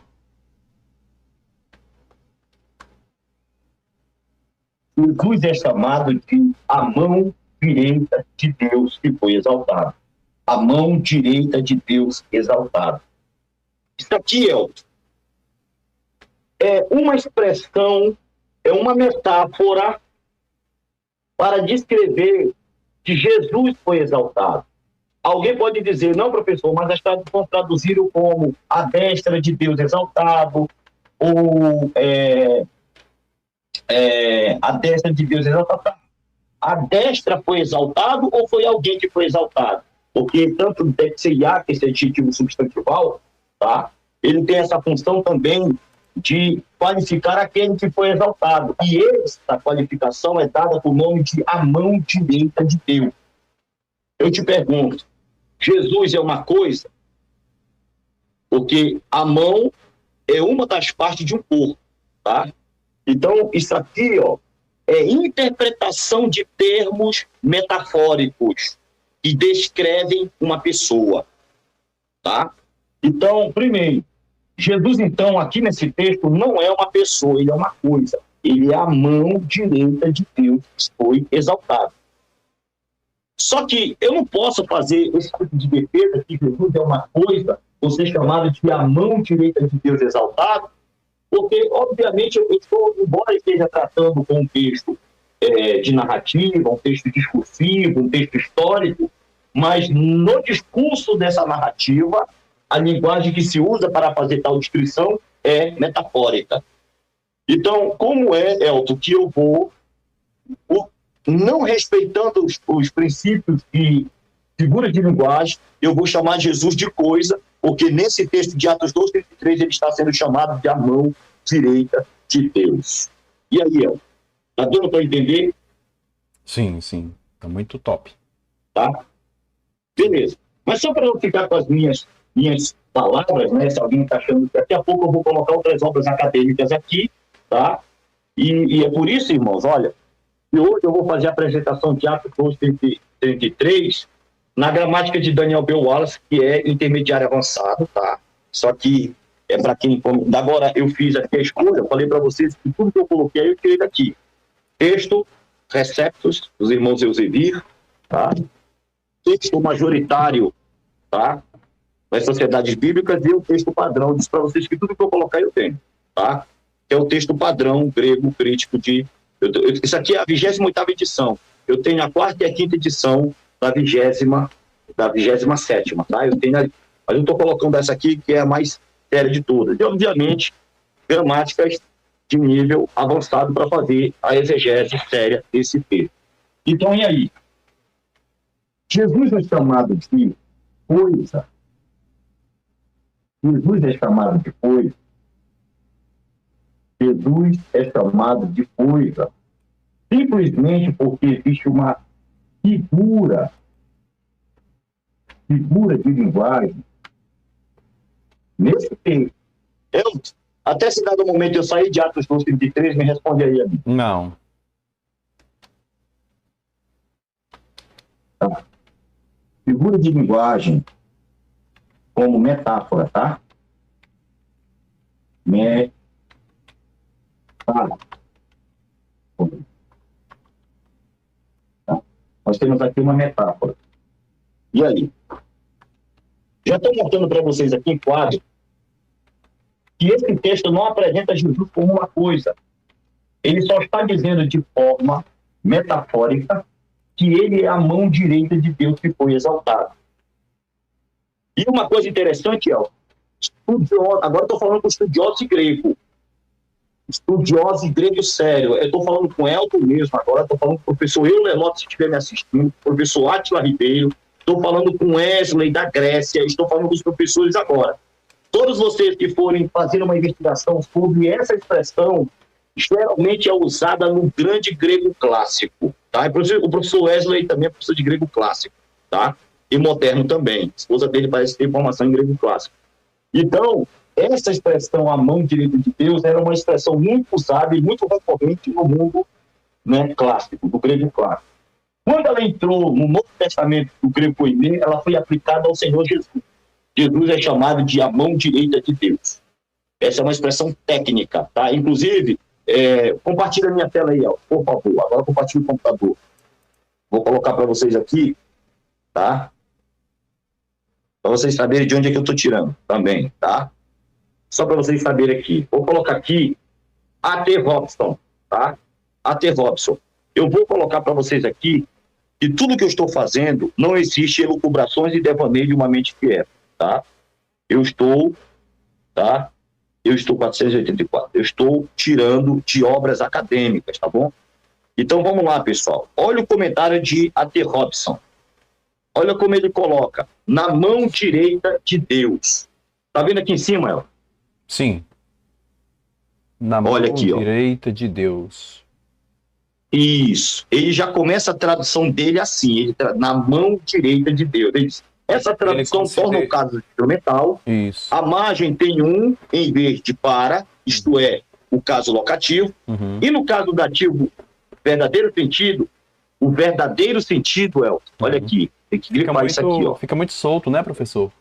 Jesus é chamado de a mão direita de Deus que foi exaltado. A mão direita de Deus exaltada. Isso aqui, Elton, é uma expressão, é uma metáfora para descrever que Jesus foi exaltado. Alguém pode dizer, não, professor, mas as traduções traduziram como a destra de Deus exaltado, ou a destra de Deus exaltado. A destra foi exaltado ou foi alguém que foi exaltado? Porque tanto deve ser Iá, que esse adjetivo substantival, tá? Ele tem essa função também de qualificar aquele que foi exaltado. E essa qualificação é dada por nome de a mão direita de Deus. Eu te pergunto, Jesus é uma coisa? Porque a mão é uma das partes de um corpo, tá? Então, isso aqui, é interpretação de termos metafóricos que descrevem uma pessoa, tá? Então, primeiro, Jesus, então, aqui nesse texto, não é uma pessoa, ele é uma coisa. Ele é a mão direita de Deus que foi exaltado. Só que eu não posso fazer esse tipo de defesa que Jesus é uma coisa, ou ser chamado de a mão direita de Deus exaltado, porque, obviamente, embora esteja tratando com um texto de narrativa, um texto discursivo, um texto histórico, mas no discurso dessa narrativa, a linguagem que se usa para fazer tal descrição é metafórica. Então, como Elton, que eu vou, não respeitando os princípios e figuras de linguagem, eu vou chamar Jesus de coisa, porque nesse texto de Atos 2:33 ele está sendo chamado de a mão direita de Deus. E aí, Elton? Tá dando para entender? Sim. Tá muito top. Tá? Beleza. Mas só para não ficar com as minhas palavras, né? Se alguém está achando que daqui a pouco eu vou colocar outras obras acadêmicas aqui, tá? E é por isso, irmãos, olha, que hoje eu vou fazer a apresentação de Atos 2:33 na gramática de Daniel B. Wallace, que é intermediário avançado, tá? Só que é para quem... Agora eu fiz aqui a escolha, eu falei para vocês que tudo que eu coloquei eu tirei daqui. Texto, Receptos, dos irmãos Eusebir, tá? Texto majoritário, tá? Das sociedades bíblicas e o texto padrão. Eu disse para vocês que tudo que eu colocar eu tenho, tá? Que é o texto padrão grego crítico de... Isso aqui é a 28ª edição. Eu tenho a 4ª e a 5ª edição da 27ª, tá? Eu tenho ali. Mas eu estou colocando essa aqui, que é a mais séria de todas. E, obviamente, gramáticas de nível avançado para fazer a exegese séria desse texto. Então, e aí? Jesus é chamado de coisa. Jesus é chamado de coisa. Jesus é chamado de coisa simplesmente porque existe uma figura de linguagem nesse texto. Até se dado momento eu sair de Atos 2:33, me responde aí, amigo. Não. Tá. Figura de linguagem como metáfora, tá? Metáfora. Tá? Nós temos aqui uma metáfora. E aí? Já estou mostrando para vocês aqui em quadro que esse texto não apresenta Jesus como uma coisa. Ele só está dizendo de forma metafórica que ele é a mão direita de Deus que foi exaltado. E uma coisa interessante, agora estou falando com estudioso grego. Estudioso grego sério. Eu estou falando com Elton mesmo agora, estou falando com o professor Euler, se estiver me assistindo, professor Átila Ribeiro, estou falando com Wesley da Grécia, estou falando com os professores agora. Todos vocês que forem fazer uma investigação sobre essa expressão, geralmente é usada no grande grego clássico. Tá? O professor Wesley também é professor de grego clássico, tá? E moderno também. A esposa dele parece ter formação em grego clássico. Então, essa expressão, a mão direita de Deus, era uma expressão muito usada e muito recorrente no mundo, né, clássico, do grego clássico. Quando ela entrou no Novo Testamento do grego koiné, ela foi aplicada ao Senhor Jesus. Jesus é chamado de a mão direita de Deus. Essa é uma expressão técnica, tá? Inclusive, compartilha a minha tela aí, por favor. Agora compartilha o computador. Vou colocar para vocês aqui, tá? Para vocês saberem de onde é que eu estou tirando também, tá? Só para vocês saberem aqui. Vou colocar aqui A.T. Robson, tá? A.T. Robson. Eu vou colocar para vocês aqui que tudo que eu estou fazendo não existe elucubrações e devaneio de uma mente fiel, tá? Eu estou 484. Eu estou tirando de obras acadêmicas, tá bom? Então vamos lá, pessoal. Olha o comentário de A.T. Robson. Olha como ele coloca: na mão direita de Deus. Tá vendo aqui em cima, El? Sim. Na mão direita de Deus. Isso. Ele já começa a tradução dele assim, na mão direita de Deus. Ele diz, essa tradução torna o caso instrumental. Isso. A margem tem um em vez de para, isto é, o caso locativo. E no caso dativo, verdadeiro sentido, o verdadeiro sentido, El, olha aqui, tem que grifar isso aqui, ó. Fica muito solto, né, professor?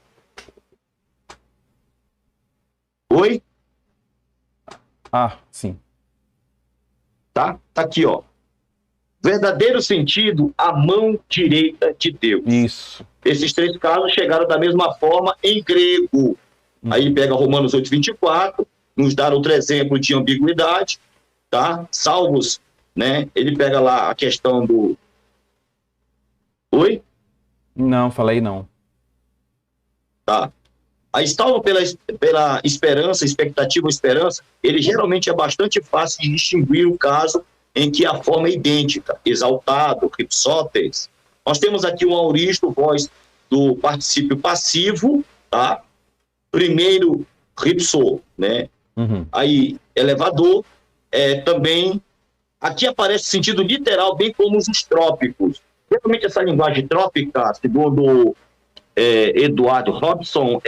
Oi? Ah, sim. Tá aqui, ó. Verdadeiro sentido, a mão direita de Deus. Isso. Esses três casos chegaram da mesma forma em grego. Aí pega Romanos 8:24, nos dá outro exemplo de ambiguidade, tá? Salvos, né? Ele pega lá a questão do... Oi? Não, falei não. Tá. Aí salvo pela esperança, expectativa ou esperança, ele geralmente é bastante fácil de distinguir o caso em que a forma é idêntica, exaltado, ripsóteres. Nós temos aqui o auristo, voz do particípio passivo, tá? Primeiro, ripso, né? Aí, elevador, também, aqui aparece sentido literal, bem como os trópicos. Geralmente essa linguagem trópica, segundo Eduardo Robson,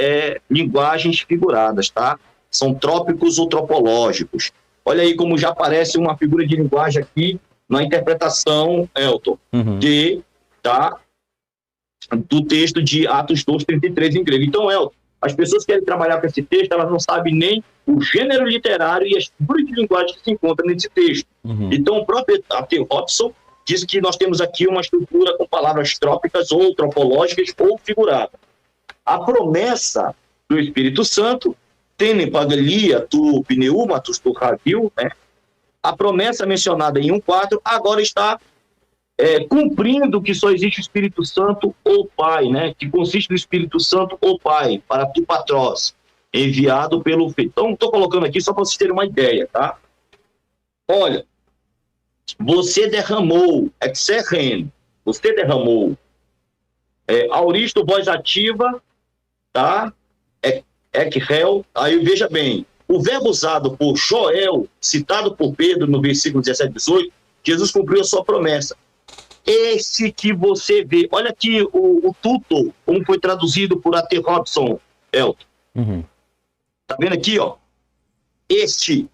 linguagens figuradas, tá? São trópicos ou tropológicos. Olha aí como já aparece uma figura de linguagem aqui na interpretação, Elton, do texto de Atos 2:33 em grego. Então, Elton, as pessoas que querem trabalhar com esse texto, elas não sabem nem o gênero literário e as figuras de linguagem que se encontram nesse texto. Então, o próprio A.T. Robson diz que nós temos aqui uma estrutura com palavras trópicas ou tropológicas ou figuradas. A promessa do Espírito Santo, tene pagalia tu pneumatus tu ravil, né? A promessa mencionada em 1:4 agora está cumprindo que só existe o Espírito Santo ou Pai, né? Que consiste no Espírito Santo ou Pai, para tu patrós, enviado pelo Filho. Então, estou colocando aqui só para vocês terem uma ideia, tá? Olha, você derramou, exerren, você derramou, auristo, voz ativa, tá? Ekhel, aí veja bem, o verbo usado por Joel, citado por Pedro no versículo 17 e 18, Jesus cumpriu a sua promessa. Esse que você vê, olha aqui o tutor, como foi traduzido por A.T. Robson, Elton. Tá vendo aqui, ó? Este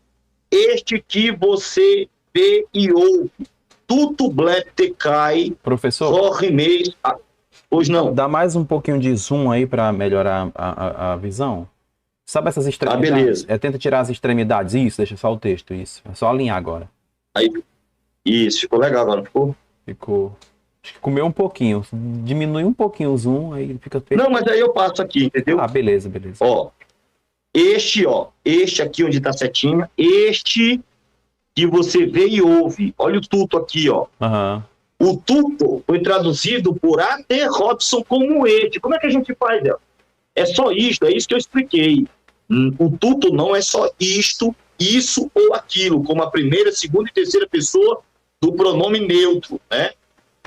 que você vê e ouve, tudo bleptecai, Professor, corrimei. Hoje não. dá mais um pouquinho de zoom aí para melhorar a visão. Sabe essas extremidades? Beleza. Tenta tirar as extremidades. Isso, deixa só o texto. Isso. É só alinhar agora. Aí, isso, ficou legal agora, ficou? Ficou. Acho que comeu um pouquinho. Diminui um pouquinho o zoom, aí fica perfeito. Não, mas aí eu passo aqui, entendeu? Beleza. Ó, este aqui onde tá a setinha, este que você vê e ouve. Olha o tuto aqui, ó. O tuto foi traduzido por A.T. Robson como este. Como é que a gente faz, Del? É só isto, é isso que eu expliquei. O tuto não é só isto, isso ou aquilo, como a primeira, segunda e terceira pessoa do pronome neutro, né?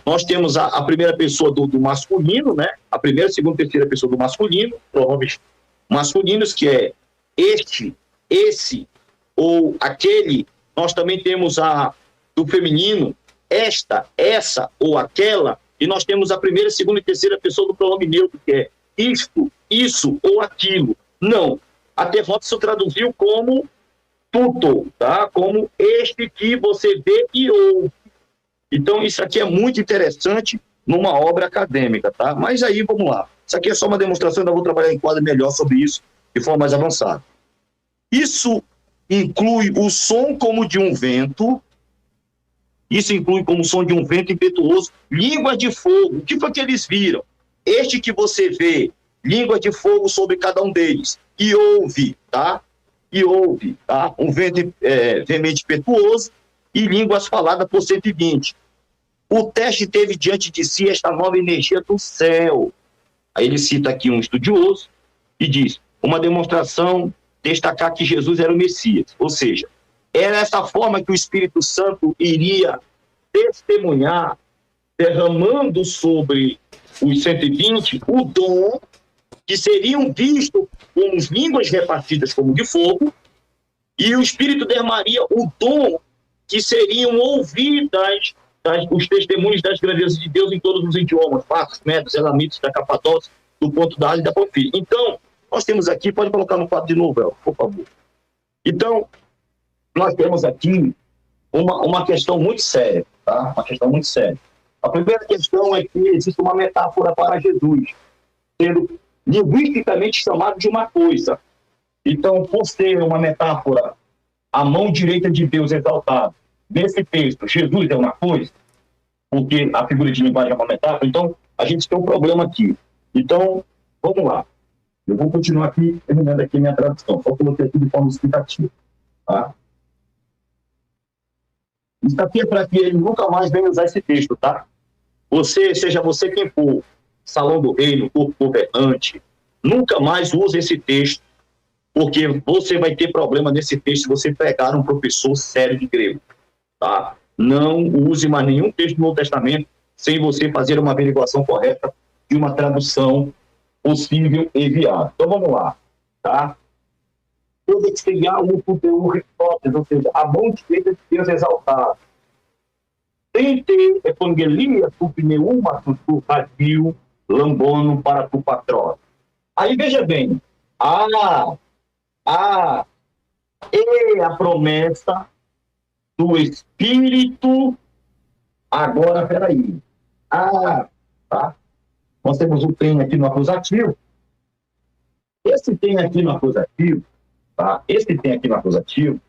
Nós temos a primeira pessoa do masculino, né? A primeira, segunda e terceira pessoa do masculino, pronomes masculinos, que é este, esse ou aquele. Nós também temos do feminino, esta, essa ou aquela. E nós temos a primeira, segunda e terceira pessoa do pronome neutro, que é isto, isso ou aquilo. Não. A.T. Robson traduziu como tudo, tá? Como este que você vê e ouve. Então, isso aqui é muito interessante numa obra acadêmica, tá? Mas aí, vamos lá. Isso aqui é só uma demonstração, ainda vou trabalhar em quadro melhor sobre isso, de forma mais avançada. Isso inclui o som como de um vento, isso inclui como som de um vento impetuoso, língua de fogo. O que foi que eles viram? Este que você vê, língua de fogo sobre cada um deles, e ouve, tá? E ouve, tá? Um vento veemente impetuoso, e línguas faladas por 120. O teste teve diante de si esta nova energia do céu. Aí ele cita aqui um estudioso e diz, uma demonstração destacar que Jesus era o Messias. Ou seja, era essa forma que o Espírito Santo iria testemunhar, derramando sobre os 120 o dom que seriam vistos como línguas repartidas como de fogo, e o Espírito derramaria o dom que seriam ouvidas os testemunhos das grandezas de Deus em todos os idiomas, Partos, Medos, Elamitas, da Capadócia, do Ponto da Alha e da Panfilha. Então, nós temos aqui, pode colocar no quadro de novo, El, por favor. Então, nós temos aqui uma questão muito séria, tá? Uma questão muito séria. A primeira questão é que existe uma metáfora para Jesus, sendo linguisticamente chamado de uma coisa. Então, por ser uma metáfora, a mão direita de Deus exaltada, nesse texto, Jesus é uma coisa, porque a figura de linguagem é uma metáfora, então a gente tem um problema aqui. Então, vamos lá. Eu vou continuar aqui, terminando aqui minha tradução. Só coloquei aqui de forma explicativa. Tá? Isso aqui é para que ele nunca mais venha usar esse texto, tá? Seja você quem for, salão do reino, corpo governante, nunca mais use esse texto, porque você vai ter problema nesse texto se você pegar um professor sério de grego, tá? Não use mais nenhum texto do Novo Testamento sem você fazer uma averiguação correta de uma tradução possível e viável. Então vamos lá, tá? Eu vou criar um conteúdo hipótese, ou seja, a mão direita de Deus exaltada. Tente evangelia tu pneuma tu radio lambono para tu patrão. Aí veja bem, e a promessa do Espírito, agora, peraí, tá? Nós temos o tem aqui no acusativo, esse tem aqui no acusativo, tá? Esse tem aqui no acusativo,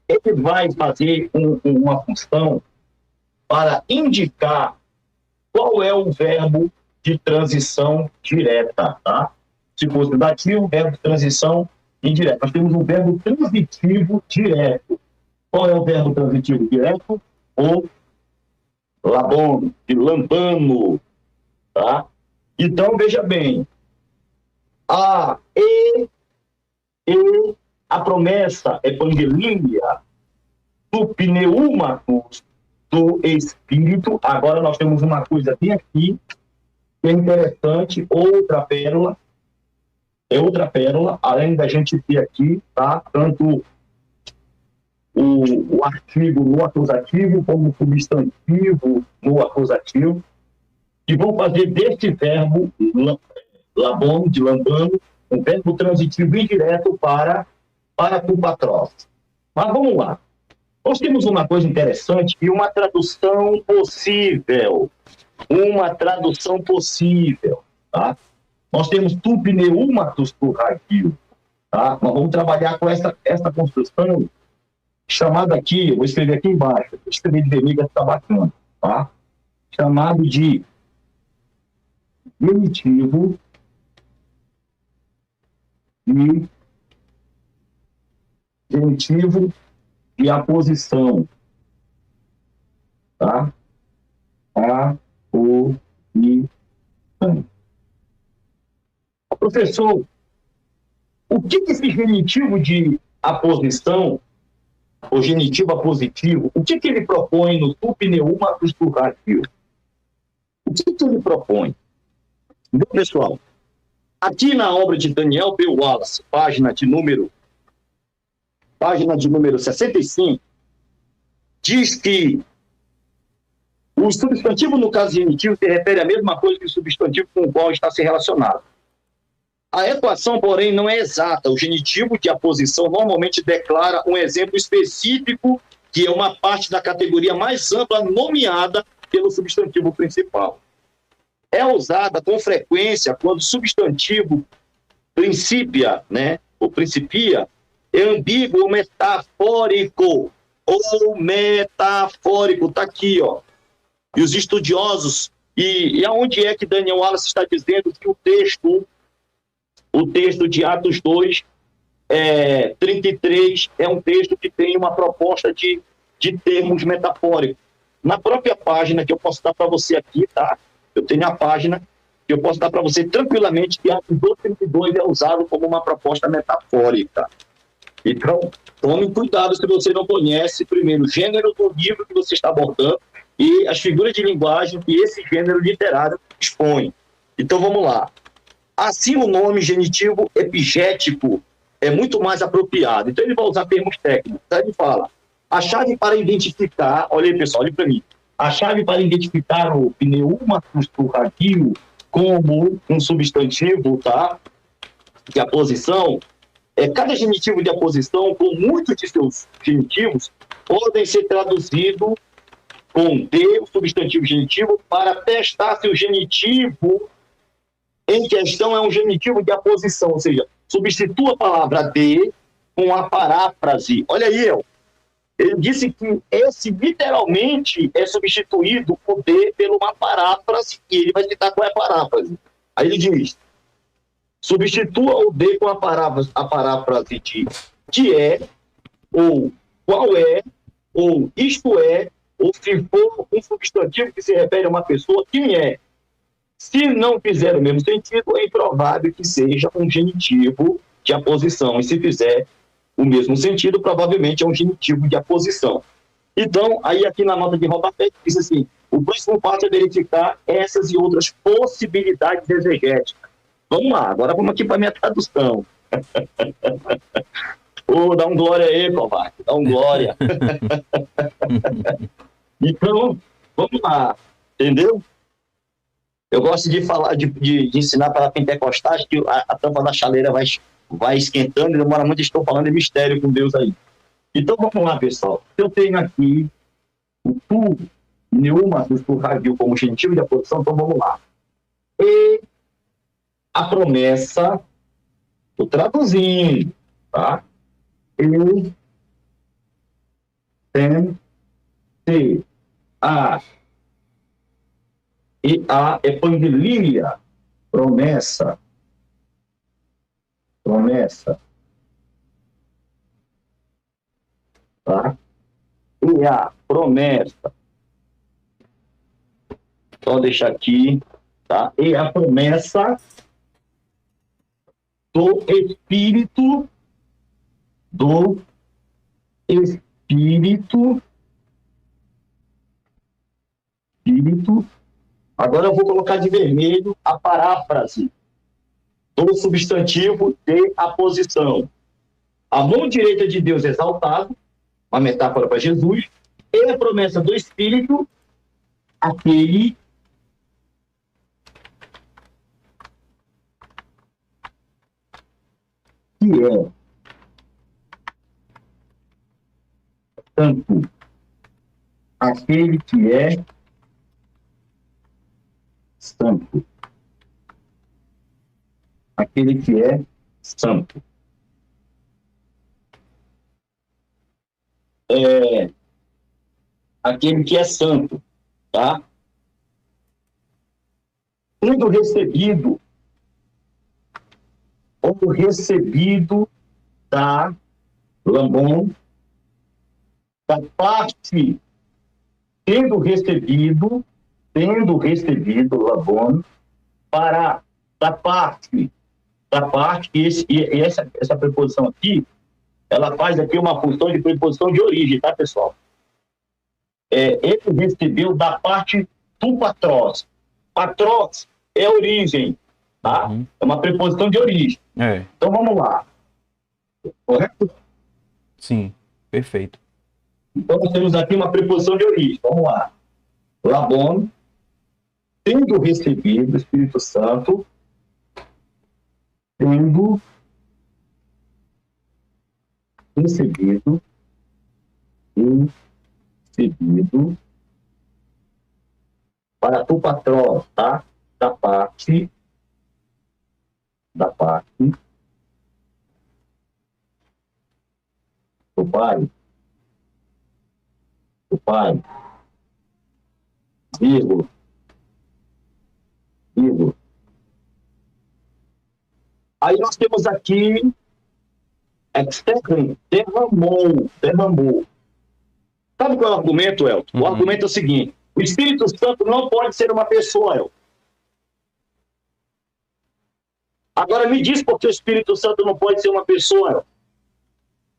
ele vai fazer uma função para indicar qual é o verbo de transição direta, tá? Se fosse dativo, verbo de transição indireta. Nós temos um verbo transitivo direto. Qual é o verbo transitivo direto? O labono, de lambano, tá? Então, veja bem, a promessa evangelística do pneumatos do Espírito. Agora nós temos uma coisa bem aqui, que é interessante, outra pérola, além da gente ter aqui, tá? Tanto o artigo no acusativo como substantivo no acusativo, que vão fazer deste verbo labono, de lambano, um verbo transitivo indireto para culpatrof. Mas vamos lá. Nós temos uma coisa interessante e uma tradução possível. Uma tradução possível, tá? Nós temos tu pneumatos tu radio, tá? Nós vamos trabalhar com essa construção chamada aqui, eu vou escrever aqui embaixo, vou escrever de vermelho, está bacana, tá? Chamado de genitivo de aposição, tá? Aposição. Professor, o que esse genitivo de aposição, o genitivo apositivo, o que ele propõe no tu pneumatos tu radio? O que ele propõe? Bom, pessoal, aqui na obra de Daniel B. Wallace, página de número 65, diz que o substantivo, no caso genitivo, se refere à mesma coisa que o substantivo com o qual está se relacionado. A equação, porém, não é exata. O genitivo de aposição normalmente declara um exemplo específico, que é uma parte da categoria mais ampla nomeada pelo substantivo principal. É usada com frequência quando o substantivo principia, né, ou principia, é ambíguo ou metafórico. Está aqui, ó. E os estudiosos, e aonde é que Daniel Wallace está dizendo que o texto de Atos 2, 33, é um texto que tem uma proposta de termos metafóricos. Na própria página que eu posso dar para você aqui, tá? Eu tenho a página que eu posso dar para você tranquilamente que Atos 2, 32 é usado como uma proposta metafórica. Então, tome cuidado se você não conhece, primeiro, o gênero do livro que você está abordando e as figuras de linguagem que esse gênero literário expõe. Então, vamos lá. Assim, o nome genitivo epigético é muito mais apropriado. Então, ele vai usar termos técnicos. Então, ele fala, a chave para identificar, olha aí, pessoal, olha para mim, a chave para identificar o pneumatos tu radio como um substantivo, tá? De aposição, cada genitivo de aposição, com muitos de seus genitivos, podem ser traduzidos com D, o substantivo genitivo, para testar se o genitivo em questão é um genitivo de aposição, ou seja, substitua a palavra D com a paráfrase. Olha aí, ele disse que esse literalmente é substituído o D por uma paráfrase, e ele vai citar qual é a paráfrase. Aí ele diz, substitua o D com a paráfrase de é, ou qual é, ou isto é, ou se for um substantivo que se refere a uma pessoa, quem é. Se não fizer o mesmo sentido, é improvável que seja um genitivo de aposição. E se fizer o mesmo sentido, provavelmente é um genitivo de aposição. Então, aí aqui na nota de rodapé, diz assim, o próximo passo é verificar essas e outras possibilidades exegéticas. Vamos lá, agora vamos aqui para a minha tradução. Dá um glória aí, covarde, dá um glória. Então, vamos lá, entendeu? Eu gosto de falar, de ensinar para pentecostais que a tampa da chaleira vai esquentando e demora muito, estou falando de mistério com Deus aí. Então, vamos lá, pessoal. Eu tenho aqui o tu pneumatos tu radio como genitivo de aposição, então vamos lá. E a promessa, estou traduzindo, tá? E a epangelia, promessa, tá? E a promessa, só deixar aqui, tá? E a promessa do Espírito, Agora eu vou colocar de vermelho a paráfrase do substantivo de aposição. A mão direita de Deus exaltado, uma metáfora para Jesus, e a promessa do Espírito, aquele que é santo, aquele que é santo, aquele que é santo. Aquele que é santo, tá? Tendo recebido, ou recebido da Lambon, da parte, tendo recebido Lambon, para da parte, e essa preposição aqui, ela faz aqui uma função de preposição de origem, tá, pessoal? Ele recebeu da parte do patros. Patros é origem, tá? Uhum. É uma preposição de origem. Então vamos lá. Correto? Sim, perfeito. Então nós temos aqui uma preposição de origem. Vamos lá. Labon, tendo recebido o Espírito Santo, tendo recebido para tu patrão, tá? Da parte do pai, vírgula. Aí nós temos aqui derramou. Sabe qual é o argumento, Elton? O argumento é o seguinte: o Espírito Santo não pode ser uma pessoa, Elton. Agora me diz por que o Espírito Santo não pode ser uma pessoa, Elton.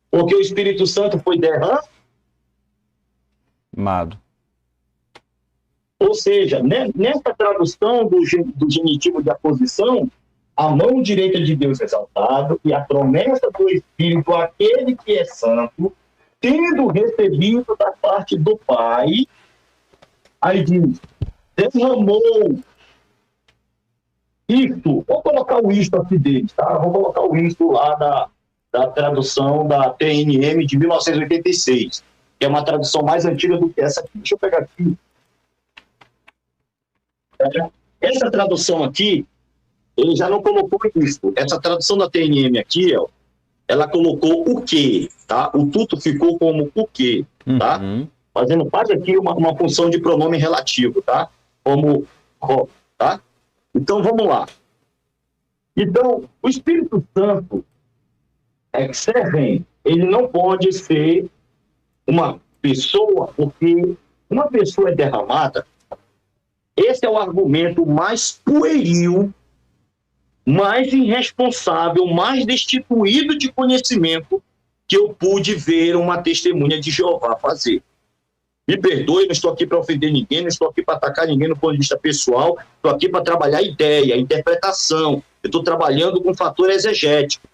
Porque o Espírito Santo foi derramado. Ou seja, nessa tradução do genitivo de aposição, a mão direita de Deus exaltado e a promessa do Espírito, aquele que é santo, tendo recebido da parte do Pai, aí diz, derramou isto. Vou colocar o isto aqui deles, tá? Vou colocar o isto lá da tradução da TNM de 1986, que é uma tradução mais antiga do que essa aqui. Deixa eu pegar aqui. Essa tradução aqui, ele já não colocou isso. Essa tradução da TNM aqui, ó, ela colocou o quê, tá? O tudo ficou como o quê, tá? Fazendo parte aqui uma função de pronome relativo, tá? Como, tá? Então, vamos lá. Então, o Espírito Santo, ele não pode ser uma pessoa, porque uma pessoa é derramada. Esse é o argumento mais pueril, mais irresponsável, mais destituído de conhecimento que eu pude ver uma testemunha de Jeová fazer. Me perdoe, não estou aqui para ofender ninguém, não estou aqui para atacar ninguém no ponto de vista pessoal, estou aqui para trabalhar ideia, interpretação, eu estou trabalhando com fator exegético.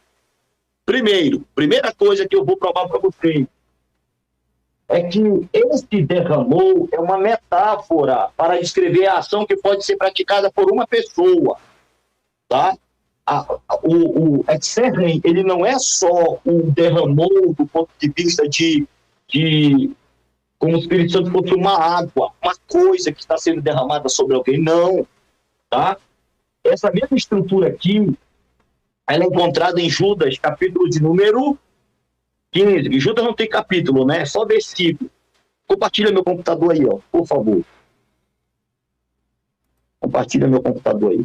Primeira coisa que eu vou provar para vocês é que esse derramou é uma metáfora para descrever a ação que pode ser praticada por uma pessoa, tá? O exerrem, ele não é só o derramou do ponto de vista de como o Espírito Santo fosse uma água, uma coisa que está sendo derramada sobre alguém, não, tá? Essa mesma estrutura aqui, ela é encontrada em Judas, capítulo de número 15. Judas não tem capítulo, né? É só versículo. Compartilha meu computador aí, ó, por favor. Compartilha meu computador aí.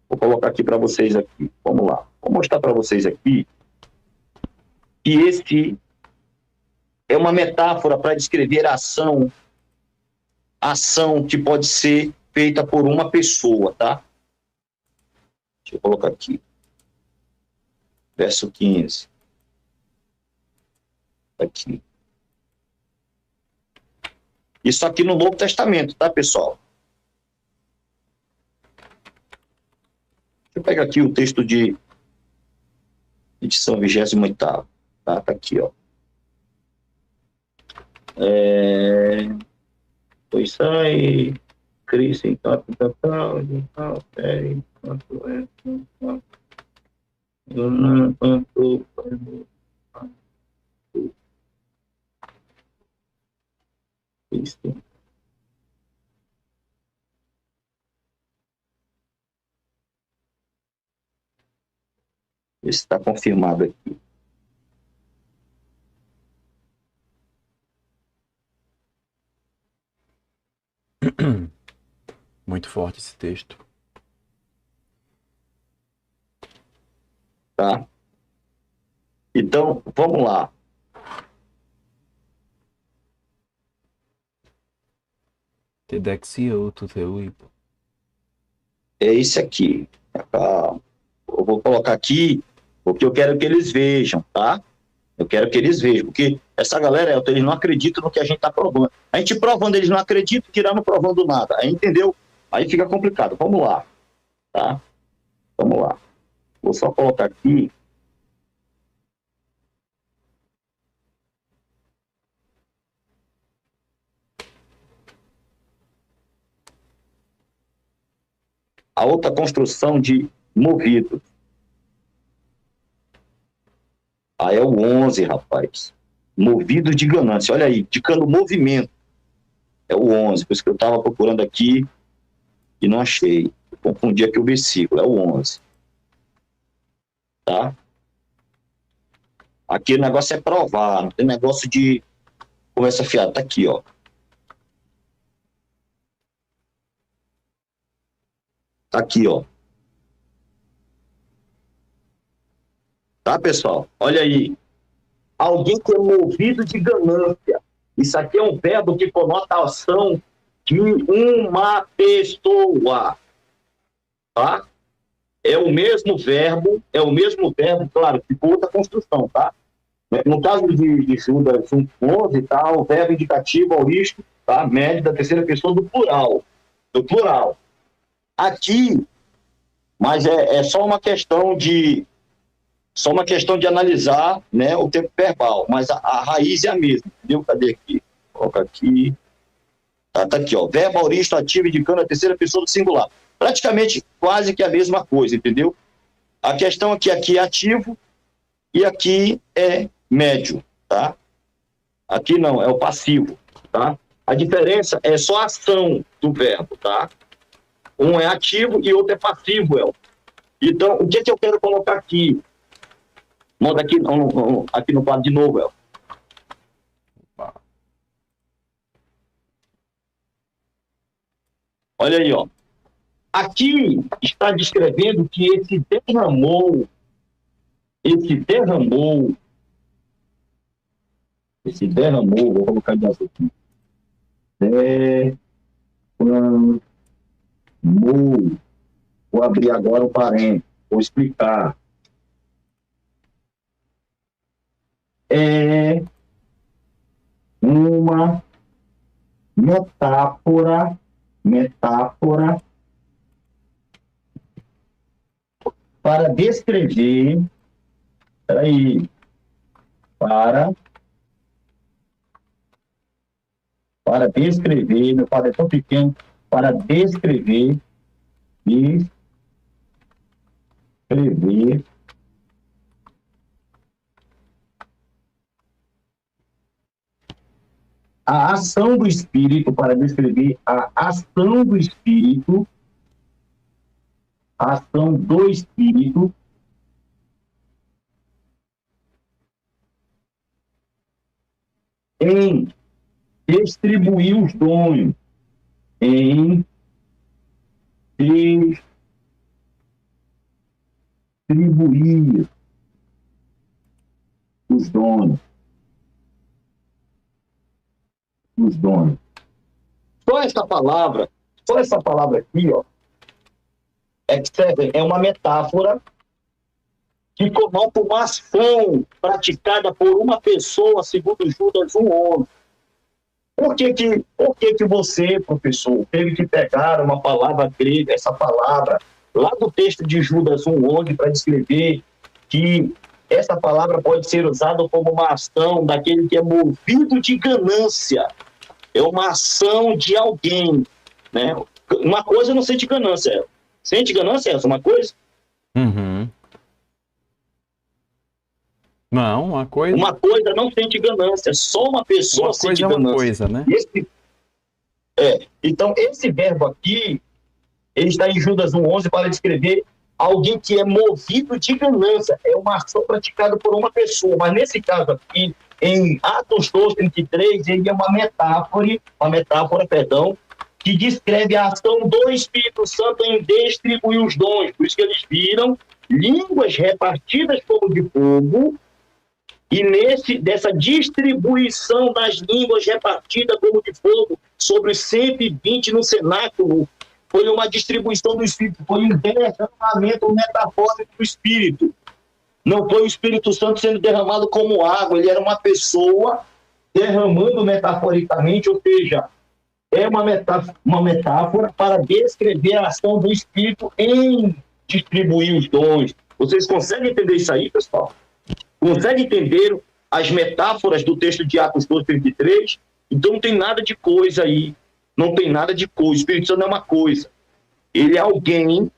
Vou colocar aqui para vocês aqui. Vamos lá. Vou mostrar para vocês aqui que esse é uma metáfora para descrever a ação que pode ser feita por uma pessoa, tá? Deixa eu colocar aqui. Verso 15. Aqui. Isso aqui no Novo Testamento, tá, pessoal? Deixa eu pegar aqui o texto de edição 28ª. Tá aqui, ó. Pois sai, cresce em capital, série, quanto é, quanto isso. Está confirmado aqui. Muito forte esse texto. Tá? Então, vamos lá. Tedexio, tuteuipo. É esse aqui. Tá? Eu vou colocar aqui porque eu quero que eles vejam, tá? Eu quero que eles vejam, porque essa galera, eles não acreditam no que a gente está provando. A gente provando, eles não acreditam, tirando provando nada. Aí, entendeu? Aí fica complicado. Vamos lá, tá? Vamos lá. Vou só colocar aqui. A outra construção de movido. Aí é o 11, rapaz. Movido de ganância. Olha aí, indicando movimento. É o 11. Por isso que eu estava procurando aqui e não achei. Eu confundi aqui o versículo. É o 11. Tá? Aqui o negócio é provar. Não tem negócio de conversa fiada. Tá aqui, ó. Tá aqui, ó. Tá, pessoal? Olha aí. Alguém que é movido de ganância. Isso aqui é um verbo que conota a ação de uma pessoa. Tá? É o mesmo verbo, claro, ficou outra construção, tá? No caso de Judas 1:11, tá? O verbo indicativo aorístico, tá? Médio da terceira pessoa do plural. Aqui, mas é só uma questão de analisar, né, o tempo verbal, mas a raiz é a mesma, entendeu? Cadê aqui? Coloca aqui. Tá aqui, ó. Verbo aorístico ativo indicando a terceira pessoa do singular. Praticamente quase que a mesma coisa, entendeu? A questão aqui é ativo e aqui é médio, tá? Aqui não, é o passivo, tá? A diferença é só a ação do verbo, tá? Um é ativo e outro é passivo, El. Então, o que eu quero colocar aqui? Manda aqui, aqui no quadro de novo, El. Olha aí, ó. Aqui está descrevendo que esse derramou, vou colocar de azul aqui. Derramou. Vou abrir agora o parênteses, vou explicar. É uma metáfora para descrever, para descrever, meu padre é tão pequeno, para descrever a ação do Espírito, para descrever a ação do Espírito, em distribuir os dons, em distribuir os dons. Só essa palavra aqui, ó, é uma metáfora que conota uma ação praticada por uma pessoa, segundo Judas 1:11. Por que você, professor, teve que pegar uma palavra grega, essa palavra, lá do texto de Judas 1:11, para descrever que essa palavra pode ser usada como uma ação daquele que é movido de ganância. É uma ação de alguém, né? Uma coisa não sente ganância. Sente ganância essa uma coisa? Uhum. Não, uma coisa... Uma coisa não sente ganância, só uma pessoa sente Uma coisa é uma ganância. coisa, né? Então, esse verbo aqui, ele está em Judas 1:11 para descrever alguém que é movido de ganância. É uma ação praticada por uma pessoa. Mas nesse caso aqui, em Atos 2:33, ele é uma metáfora, que descreve a ação do Espírito Santo em distribuir os dons. Por isso que eles viram línguas repartidas como de fogo, e dessa distribuição das línguas repartidas como de fogo sobre os 120 no cenáculo, foi uma distribuição do Espírito, foi um derramamento metafórico do Espírito. Não foi o Espírito Santo sendo derramado como água, ele era uma pessoa derramando metaforicamente, ou seja, é uma metáfora para descrever a ação do Espírito em distribuir os dons. Vocês conseguem entender isso aí, pessoal? Conseguem entender as metáforas do texto de Atos 2:33? Então não tem nada de coisa aí. Não tem nada de coisa. O Espírito Santo não é uma coisa. Ele é alguém,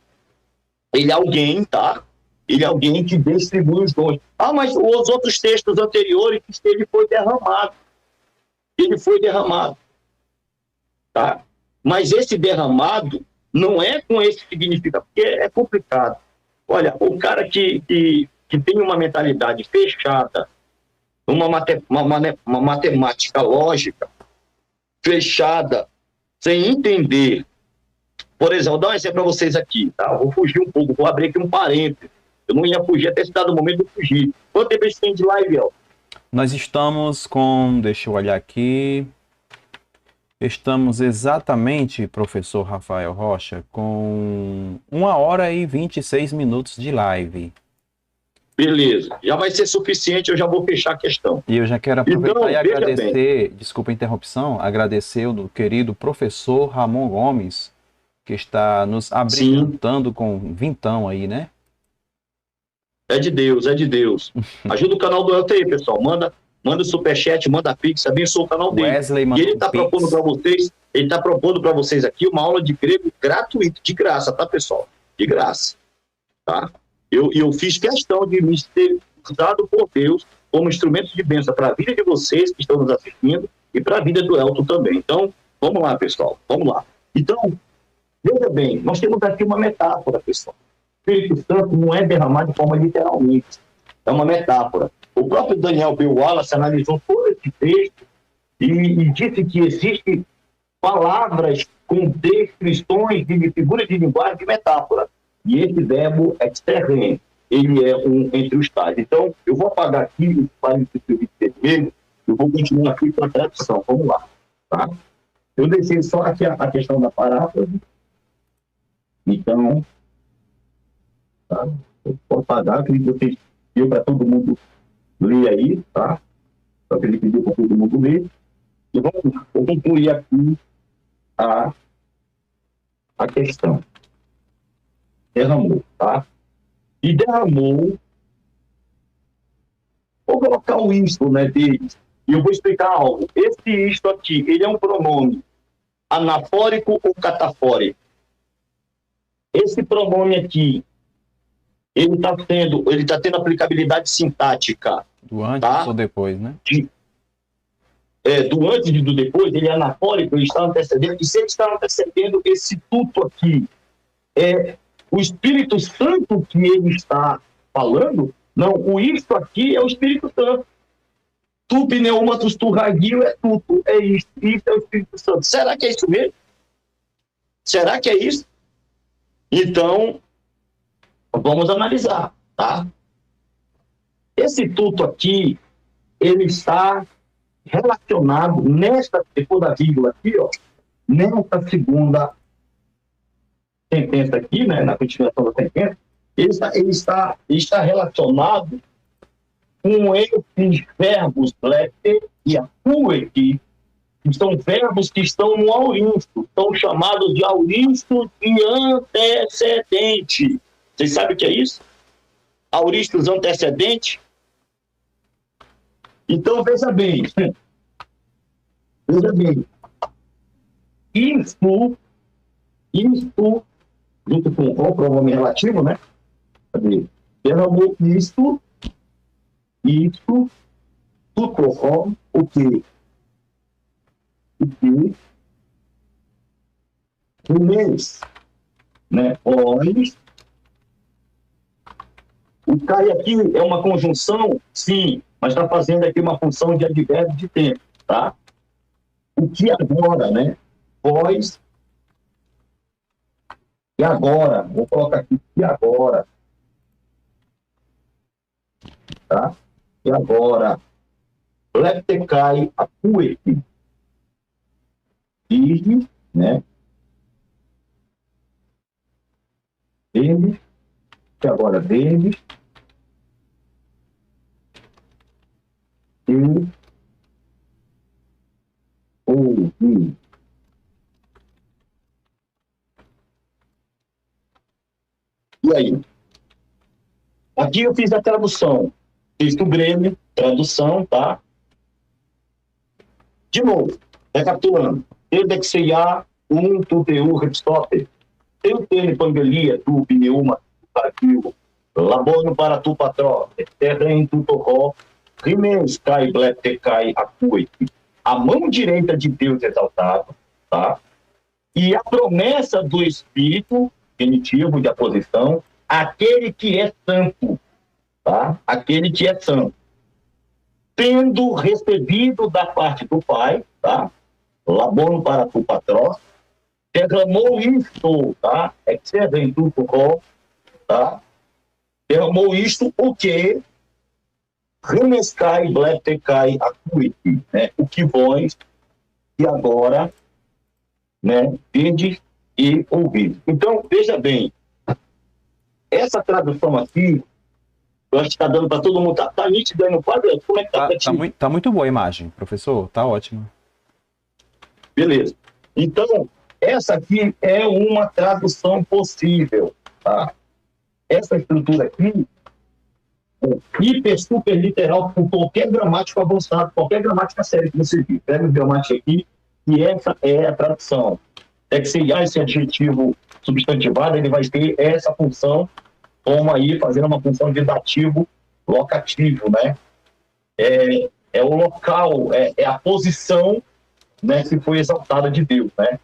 tá? Ele é alguém que distribui os dons. Ah, mas os outros textos anteriores diz que ele foi derramado. Ele foi derramado. Tá? Mas esse derramado não é com esse significado, porque é complicado. Olha, o cara que tem uma mentalidade fechada, uma matemática lógica fechada, sem entender. Por exemplo, vou dar um exemplo para vocês aqui, tá? Eu vou fugir um pouco, vou abrir aqui um parênteses. Eu não ia fugir até esse dado momento de fugir. Quanto tempo a gente tem de live, El? Nós estamos com... Deixa eu olhar aqui. Estamos exatamente, professor Rafael Rocha, com 1h26 de live. Beleza, já vai ser suficiente, eu já vou fechar a questão. E eu já quero aproveitar e agradecer, desculpa a interrupção, agradecer o querido professor Ramon Gomes, que está nos abrilhantando com vintão aí, né? É de Deus, é de Deus. Ajuda o canal do Elton aí, pessoal. Manda o superchat, manda pix, abençoa o canal dele. E ele está propondo para vocês, aqui uma aula de grego gratuito, de graça, tá, pessoal? De graça, tá? Eu fiz questão de me ter usado por Deus como instrumento de bênção para a vida de vocês que estão nos assistindo e para a vida do Elton também. Então, vamos lá, pessoal, vamos lá. Então, veja bem, nós temos aqui uma metáfora, pessoal. O Espírito Santo não é derramado de forma literalmente, é uma metáfora. O próprio Daniel B. Wallace analisou todo esse texto e disse que existem palavras com descrições de figuras de linguagem de metáfora. E esse verbo exterrene, ele é um entre os tais. Então, eu vou apagar aqui os parênteses que eu vi vermelho, eu vou continuar aqui com a tradução. Vamos lá. Tá? Eu deixei só aqui a questão da paráfrase. Então, tá? Eu vou apagar, acredito que vocês pediram para todo mundo ler aí, tá? Só que ele pediu para todo mundo ler. E vamos lá. Vou concluir aqui a questão. Derramou, tá? E derramou. Vou colocar o isto, né, deles. E eu vou explicar algo. Esse isto aqui, ele é um pronome anafórico ou catafórico? Esse pronome aqui, ele está tendo aplicabilidade sintática. Do antes tá? ou depois, né? Do antes e do depois, ele é anafórico, ele está antecedendo. E se ele está antecedendo, esse tudo aqui é o Espírito Santo que ele está falando? Não, o isto aqui é o Espírito Santo. Tu pneumatus tu ragio é tudo, é isso. Isso é o Espírito Santo. Será que é isso mesmo? Será que é isso? Então, vamos analisar, tá? Esse tudo aqui, ele está relacionado depois da vírgula aqui, ó, nessa segunda sentença aqui, né, na continuação da sentença, ele está relacionado com esses verbos lepter e acuete, que são verbos que estão no auristo, são chamados de auristo de antecedente. Vocês sabem o que é isso? auristos antecedentes. Então, veja bem, isto, junto com o pronome relativo, né? Derramou isto, tudo o que? O mês, né? Pois, o cai aqui é uma conjunção, sim, mas está fazendo aqui uma função de advérbio de tempo, tá? O que agora, né? Pois, e agora, vou colocar aqui, e agora, tá? E agora, leptecai acuete, dirge, né? Deles, que agora deles, e ouvir. E aí? Aqui eu fiz a tradução. Fiz do Grêmio, tradução, tá? De novo, recapitulando. Edexeia, tu teu, Aristoteles. Eu tenho pangelia, tu, pneuma, tu, labono para tu, patró, terra em tu, torró, rimeus, cai, blepte, cai, acuete. A mão direita de Deus exaltado, tá? E a promessa do Espírito, genitivo de aposição, aquele que é santo, tá? Aquele que é santo. Tendo recebido da parte do Pai, tá? Labono para tu, patró, derramou isto, tá? Excedem tu, torró, tá? Derramou isto o que? Remescai, bleptecai, acuite, né? O que vós, e agora, né? Vede e ouvir. Então, veja bem, essa tradução aqui, eu acho que está dando para todo mundo, tá nítido aí no quadro? Como é que tá? Tá muito boa a imagem, professor, tá ótimo. Beleza. Então, essa aqui é uma tradução possível, tá? Essa estrutura aqui, hiper, super literal, com qualquer gramático avançado, qualquer gramática séria que você vir. Pega o gramática aqui, e essa é a tradução. É que se esse adjetivo substantivado, ele vai ter essa função, como aí fazendo uma função de dativo locativo, né? É o local, é a posição, né, que foi exaltada de Deus, né?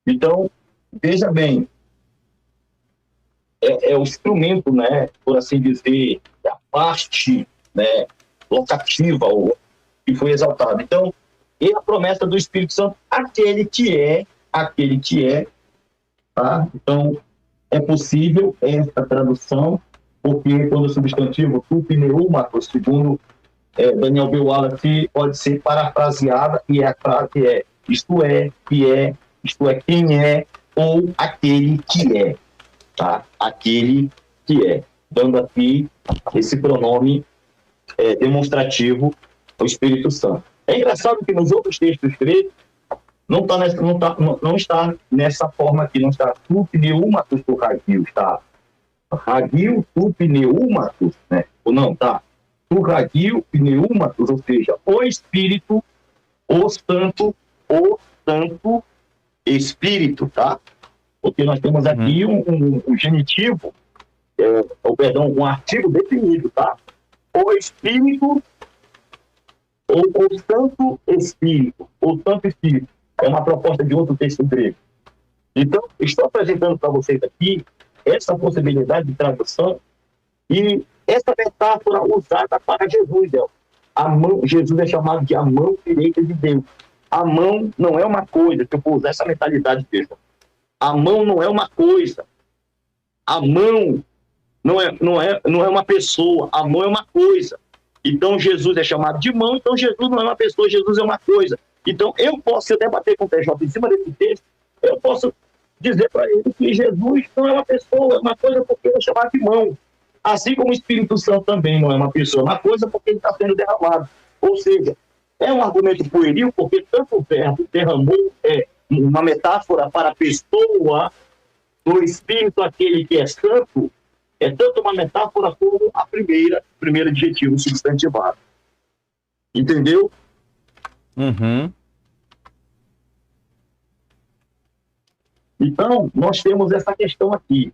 Então, veja bem, é o instrumento, né, por assim dizer, a parte, né, locativa que foi exaltada. Então, e a promessa do Espírito Santo, aquele que é, tá? Então, é possível essa tradução, porque quando o substantivo tu pneumatos, segundo Daniel B. Wallace, pode ser parafraseada, e a frase é isto é, que é, isto é, quem é, ou aquele que é, tá? Aquele que é, dando aqui esse pronome demonstrativo ao Espírito Santo. É engraçado que nos outros textos grecs não está nessa forma aqui, não está tu pneumatos tu ragil, está ragil tu pneumatos, né? Ou não, tá? Tu ragil pneumatos, ou seja, o Espírito, o Santo Espírito, tá? Porque nós temos aqui um genitivo, um artigo definido, tá? O Espírito, ou o Santo Espírito, ou Santo Espírito. É uma proposta de outro texto grego. Então, estou apresentando para vocês aqui essa possibilidade de tradução e essa metáfora usada para Jesus. Jesus é chamado de a mão direita de Deus. A mão não é uma coisa, se eu for usar essa mentalidade, veja. A mão não é uma coisa. A mão não é uma pessoa. A mão é uma coisa. Então, Jesus é chamado de mão, então Jesus não é uma pessoa, Jesus é uma coisa. Então, eu posso debater com o TJ em cima desse texto, eu posso dizer para ele que Jesus não é uma pessoa, é uma coisa porque ele é chamado de mão. Assim como o Espírito Santo também não é uma pessoa, é uma coisa porque ele está sendo derramado. Ou seja, é um argumento pueril, porque tanto o verbo derramou é uma metáfora para a pessoa do Espírito, aquele que é santo, é tanto uma metáfora como a primeiro adjetivo substantivado. Entendeu? Uhum. Então, nós temos essa questão aqui.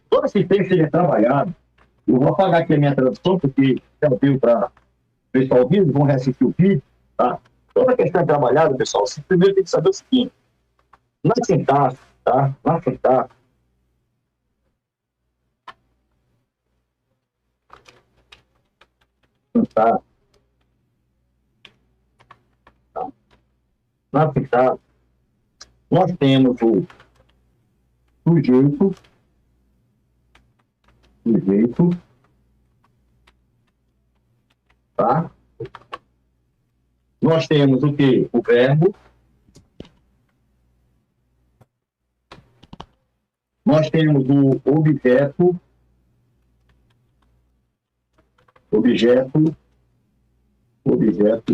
Toda assistência seja trabalhada. Eu vou apagar aqui a minha tradução, porque já viu para o pessoal vivo, vão reassistir o vídeo. Tá? Toda questão é trabalhada, pessoal. Você primeiro tem que saber o seguinte: na sintaxe, tá? Na sintaxe, tá? Na sintaxe, nós temos o sujeito, tá? Nós temos o quê? O verbo. Nós temos o objeto,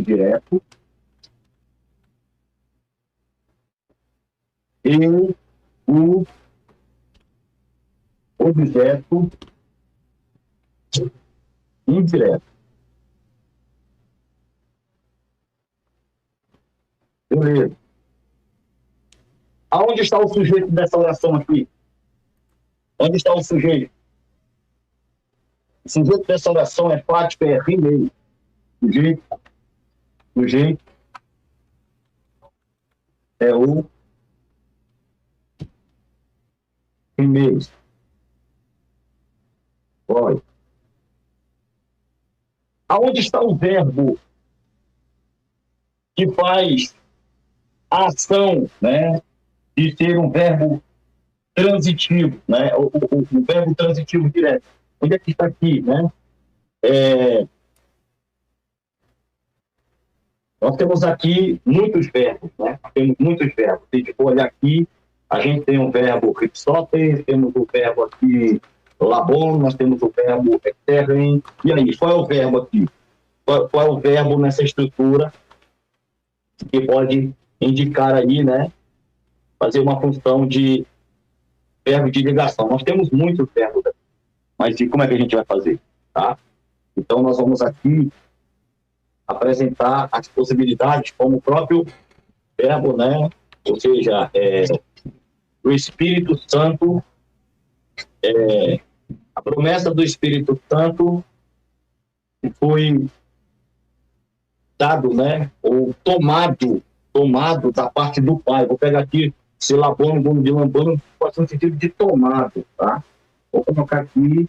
direto, e o objeto indireto. Beleza. Aonde está o sujeito dessa oração aqui? Onde está o sujeito? O sujeito dessa oração é prático, é rimei. Sujeito é o rimei. Olha. Aonde está o verbo que faz a ação, né, de ser um verbo transitivo, né, o verbo transitivo direto? Onde é que está aqui, né? Nós temos aqui muitos verbos, né? Temos muitos verbos. Se a gente for olhar aqui, a gente tem um verbo ripsotes, temos o verbo aqui labon, nós temos o verbo exterren. E aí, qual é o verbo aqui? Qual é o verbo nessa estrutura que pode indicar aí, né? Fazer uma função de verbo de ligação. Nós temos muitos verbos aqui, mas e como é que a gente vai fazer? Tá? Então, nós vamos aqui apresentar as possibilidades como o próprio verbo, né? Ou seja, o Espírito Santo, a promessa do Espírito Santo foi dado, né? Ou tomado da parte do Pai. Vou pegar aqui silabano, vamos de lambano, faz um sentido de tomado, tá? Vou colocar aqui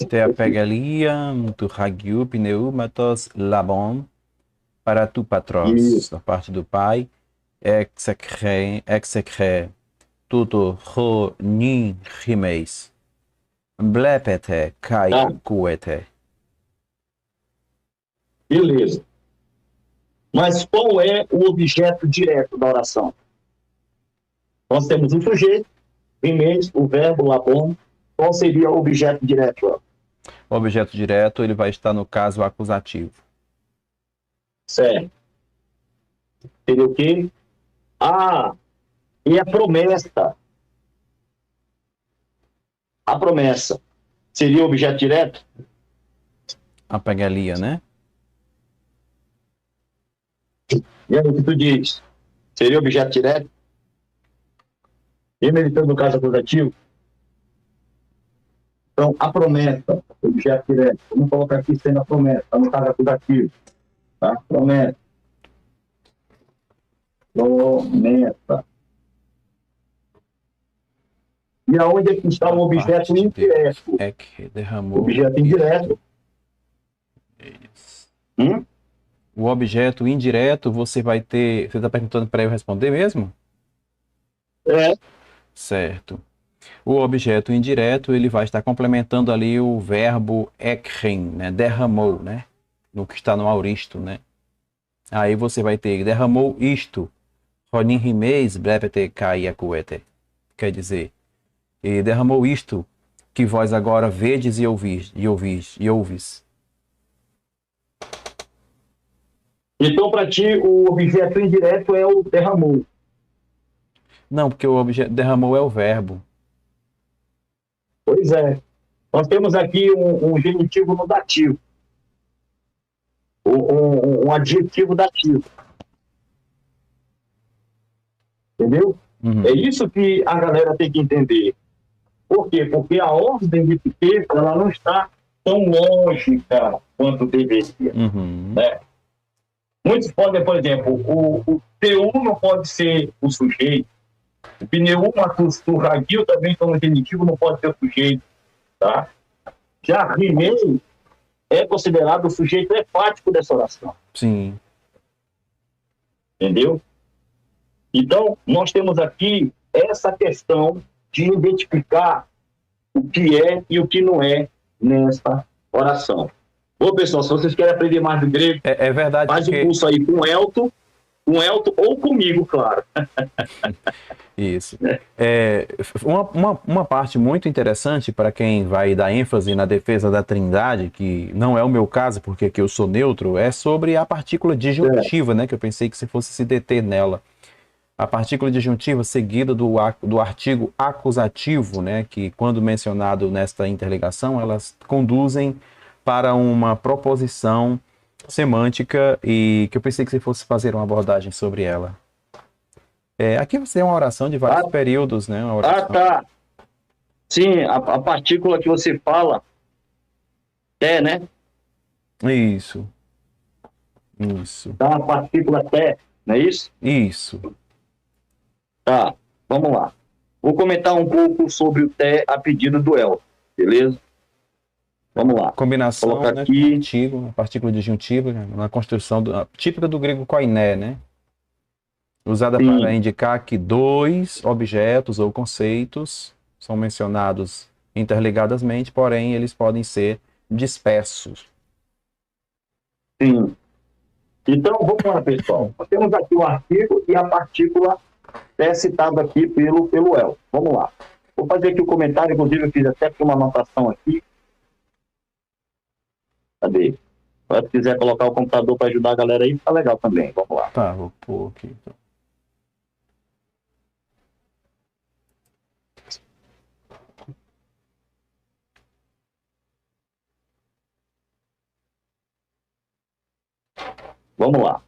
Ter pegalia, tu hagiu, pneumatos, labon, para tu patros, da parte do pai, execre, tudo, ro, nin, rimeis, blepete, kai, kuete. Beleza. Mas qual é o objeto direto da oração? Nós temos o sujeito, rimeis, o verbo, labon. Qual seria o objeto direto? O objeto direto, ele vai estar no caso acusativo. Certo. Seria o quê? E a promessa? A promessa seria o objeto direto? A pegalia, né? E aí, o que tu diz? Seria objeto direto? E meditando no caso acusativo? Então, a promessa, objeto direto. Vamos colocar aqui sendo a promessa, no caso acusativo. Tá? Promessa. E aonde é que está o objeto indireto? É que derramou. Objeto indireto. O objeto indireto, você vai ter... Você está perguntando para eu responder mesmo? Certo. O objeto indireto, ele vai estar complementando ali o verbo ekren, né? Derramou, né? No que está no auristo, né? Aí você vai ter derramou isto. Ronin rimeis brevete kai akuete. Quer dizer, e derramou isto que vós agora vedes e ouvis. Então, para ti, o objeto indireto é o derramou. Não, porque o objeto derramou é o verbo. Pois é. Nós temos aqui um genitivo no dativo, um adjetivo dativo. Entendeu? Uhum. É isso que a galera tem que entender. Por quê? Porque a ordem de texto ela não está tão lógica quanto deveria. Uhum. Né? Muitos podem, por exemplo, o PU não pode ser o sujeito, o pneumatus turragil também como genitivo não pode ser o sujeito. Tá? Já rimei é considerado o sujeito enfático dessa oração. Sim. Entendeu? Então, nós temos aqui essa questão de identificar o que é e o que não é nessa oração. Bom, pessoal, se vocês querem aprender mais do grego, É verdade. faz o curso aí com o Elton ou comigo, claro. Isso. Uma parte muito interessante para quem vai dar ênfase na defesa da Trindade, que não é o meu caso, porque aqui eu sou neutro, é sobre a partícula disjuntiva, né? Que eu pensei que você fosse se deter nela. A partícula disjuntiva seguida do artigo acusativo, né? Que quando mencionado nesta interligação, elas conduzem para uma proposição semântica e que eu pensei que você fosse fazer uma abordagem sobre ela. Aqui você é uma oração de vários períodos, né? Tá. Sim, a partícula que você fala né? Isso. Tá, a partícula não é isso? Isso. Tá, vamos lá. Vou comentar um pouco sobre o a pedido do El, beleza? Vamos lá. Combinação, né, aqui. Artigo, partícula disjuntiva, na construção típica do grego koiné, né? Usada para indicar que dois objetos ou conceitos são mencionados interligadamente, porém eles podem ser dispersos. Sim. Então, vamos lá, pessoal. Nós temos aqui o artigo e a partícula citado aqui pelo El. Vamos lá. Vou fazer aqui o comentário, inclusive eu fiz até uma anotação aqui. Cadê? Se quiser colocar o computador para ajudar a galera aí, tá legal também. Vamos lá. Tá, vou pôr aqui então. Vamos lá.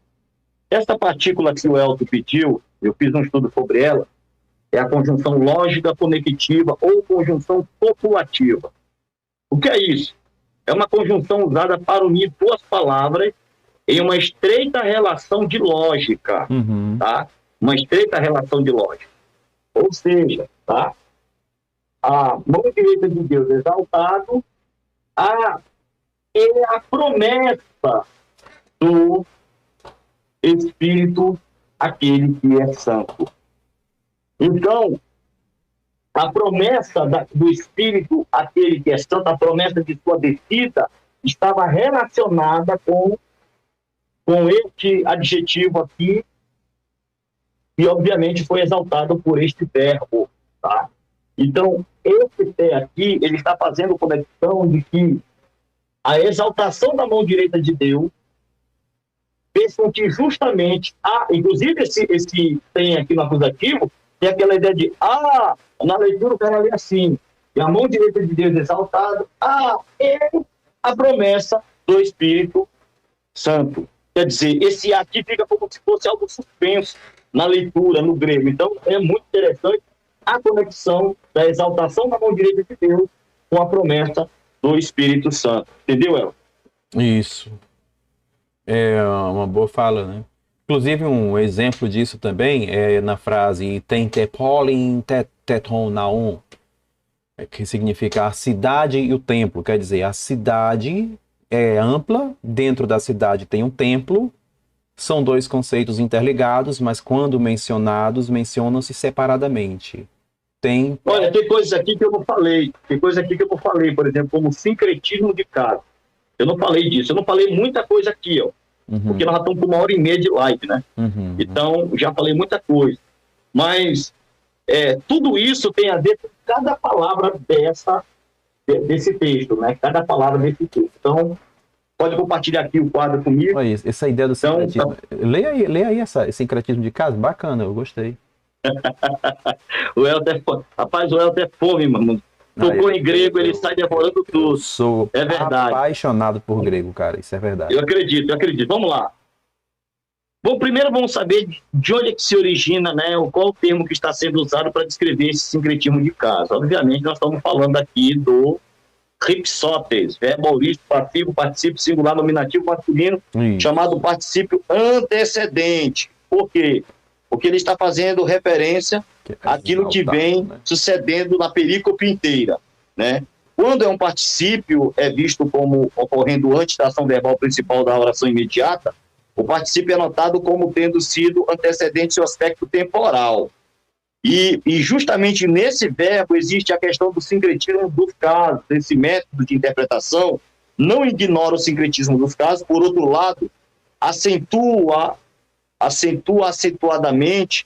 Essa partícula que o Elton pediu, eu fiz um estudo sobre ela, é a conjunção lógica conectiva ou conjunção copulativa. O que é isso? É uma conjunção usada para unir duas palavras em uma estreita relação de lógica, tá? Uma estreita relação de lógica. Ou seja, tá? A mão direita de Deus exaltado é a promessa do Espírito, aquele que é santo. Então, a promessa do Espírito, aquele que é santo, a promessa de sua descida, estava relacionada com este adjetivo aqui, e obviamente foi exaltado por este verbo, tá? Então, esse aqui, ele está fazendo conexão de que a exaltação da mão direita de Deus fez com que justamente, inclusive esse tem aqui no acusativo, tem aquela ideia de, na leitura o cara lê assim, e a mão direita de Deus exaltada, é a promessa do Espírito Santo. Quer dizer, esse aqui fica como se fosse algo suspenso na leitura, no grego. Então, é muito interessante a conexão da exaltação da mão direita de Deus com a promessa do Espírito Santo. Entendeu, El? Isso. É uma boa fala, né? Inclusive, um exemplo disso também é na frase "ten te polin teton naon", que significa a cidade e o templo. Quer dizer, a cidade é ampla, dentro da cidade tem um templo, são dois conceitos interligados, mas quando mencionados, mencionam-se separadamente. Olha, tem coisas aqui que eu não falei. Por exemplo, como sincretismo de caso. Eu não falei disso. Eu não falei muita coisa aqui, ó. Porque nós já estamos com 1h30 de live, né? Então, já falei muita coisa. Mas tudo isso tem a ver com cada palavra desse texto, né? Cada palavra desse texto. Então, pode compartilhar aqui o quadro comigo. Essa ideia do sincretismo. Leia aí esse sincretismo de caso. Bacana, eu gostei. O Elton é fome. Rapaz, o Elton é fome, mano. Tocou em grego, ele sai devorando tudo. Eu sou É verdade. apaixonado por grego, cara. Isso é verdade. Eu acredito. Vamos lá. Bom, primeiro vamos saber de onde é que se origina, né? Qual o termo que está sendo usado para descrever esse sincretismo de caso. Obviamente, nós estamos falando aqui do ripsótes, verbo aorista, passivo, particípio singular, nominativo masculino, Isso. chamado particípio antecedente. Por quê? Porque ele está fazendo referência àquilo que vem, né, sucedendo na perícope inteira, né? Quando é um particípio, é visto como ocorrendo antes da ação verbal principal da oração imediata, o particípio é notado como tendo sido antecedente seu aspecto temporal. E justamente nesse verbo existe a questão do sincretismo dos casos. Esse método de interpretação não ignora o sincretismo dos casos, por outro lado, acentua acentuadamente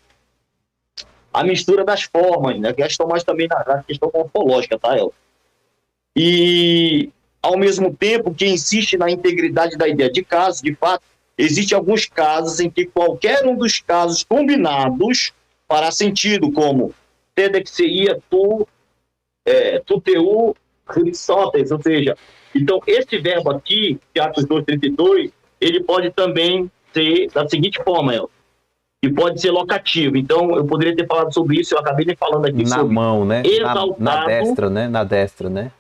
a mistura das formas, né? A questão mais também na questão morfológica, tá, El? E, ao mesmo tempo que insiste na integridade da ideia de caso, de fato, existem alguns casos em que qualquer um dos casos combinados fará sentido, como tedexeia, tuteu, ripsótes, ou seja, então esse verbo aqui, de Atos 2:32, ele pode também ser da seguinte forma, El, e pode ser locativo. Então, eu poderia ter falado sobre isso, eu acabei nem falando aqui na sobre mão, né? Exaltado, na destra, né? Na destra, né?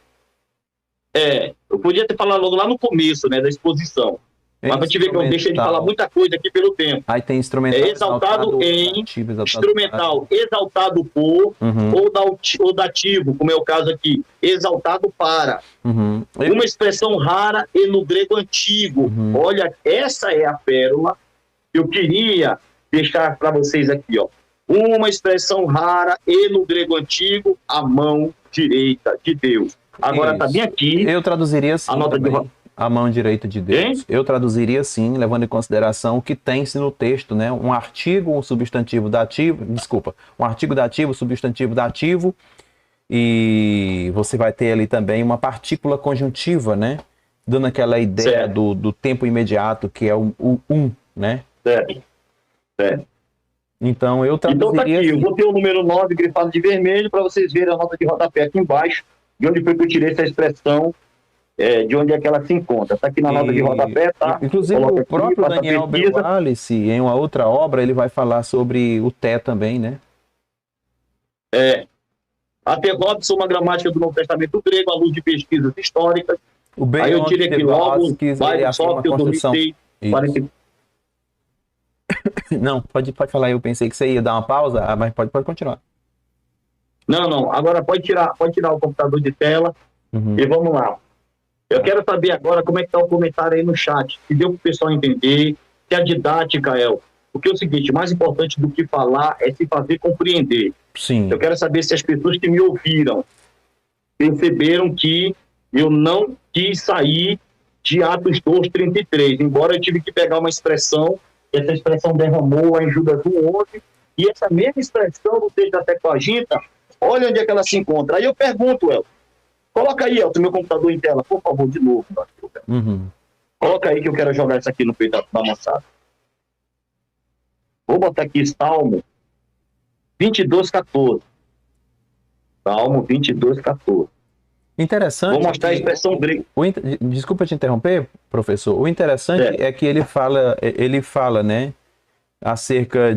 Eu podia ter falado logo lá no começo, né, da exposição. Mas pra te ver que eu deixei de falar muita coisa aqui pelo tempo. Aí tem instrumental. Exaltado em, ativo, instrumental, exaltado por, ou dativo, como é o caso aqui, exaltado para. Uma expressão rara e no grego antigo. Olha, essa é a pérola que eu queria deixar para vocês aqui, ó. Uma expressão rara e no grego antigo, a mão direita de Deus. Agora tá bem aqui. Eu traduziria assim. A nota de a mão direita de Deus. Hein? Eu traduziria assim, levando em consideração o que tem-se no texto, né? Um artigo, um substantivo dativo, um artigo dativo, substantivo dativo, e você vai ter ali também uma partícula conjuntiva, né? Dando aquela ideia do tempo imediato, que é o né? Certo. Então, eu traduziria... Então tá aqui, eu vou ter o número 9 grifado de vermelho para vocês verem a nota de rodapé aqui embaixo, de onde foi que eu tirei essa expressão, de onde é que ela se encontra. Está aqui na nota de rodapé, tá? Inclusive, o próprio Daniel Belalice, em uma outra obra, ele vai falar sobre o té também, né? A T. Robson, uma gramática do Novo Testamento grego, à luz de pesquisas históricas. Aí eu tirei aqui logo, vai só que eu dormi. Não, pode falar, eu pensei que você ia dar uma pausa, mas pode continuar. Não, agora pode tirar o computador de tela e vamos lá. Eu quero saber agora como é que está o comentário aí no chat, se deu para o pessoal entender, se a didática é... Porque é o seguinte, mais importante do que falar é se fazer compreender. Sim. Eu quero saber se as pessoas que me ouviram perceberam que eu não quis sair de Atos 2:33, embora eu tive que pegar uma expressão, essa expressão derramou lá em Judas 1:11, e essa mesma expressão no texto da Septuaginta, olha onde é que ela se encontra. Aí eu pergunto, Elton, coloca aí, Elton, meu computador em tela, por favor, de novo. Coloca aí que eu quero jogar isso aqui no peito da moçada. Vou botar aqui Salmo 22:14. Salmo 22:14. Interessante. Vou mostrar a expressão grega. Desculpa te interromper, professor. O interessante é que ele fala, né, acerca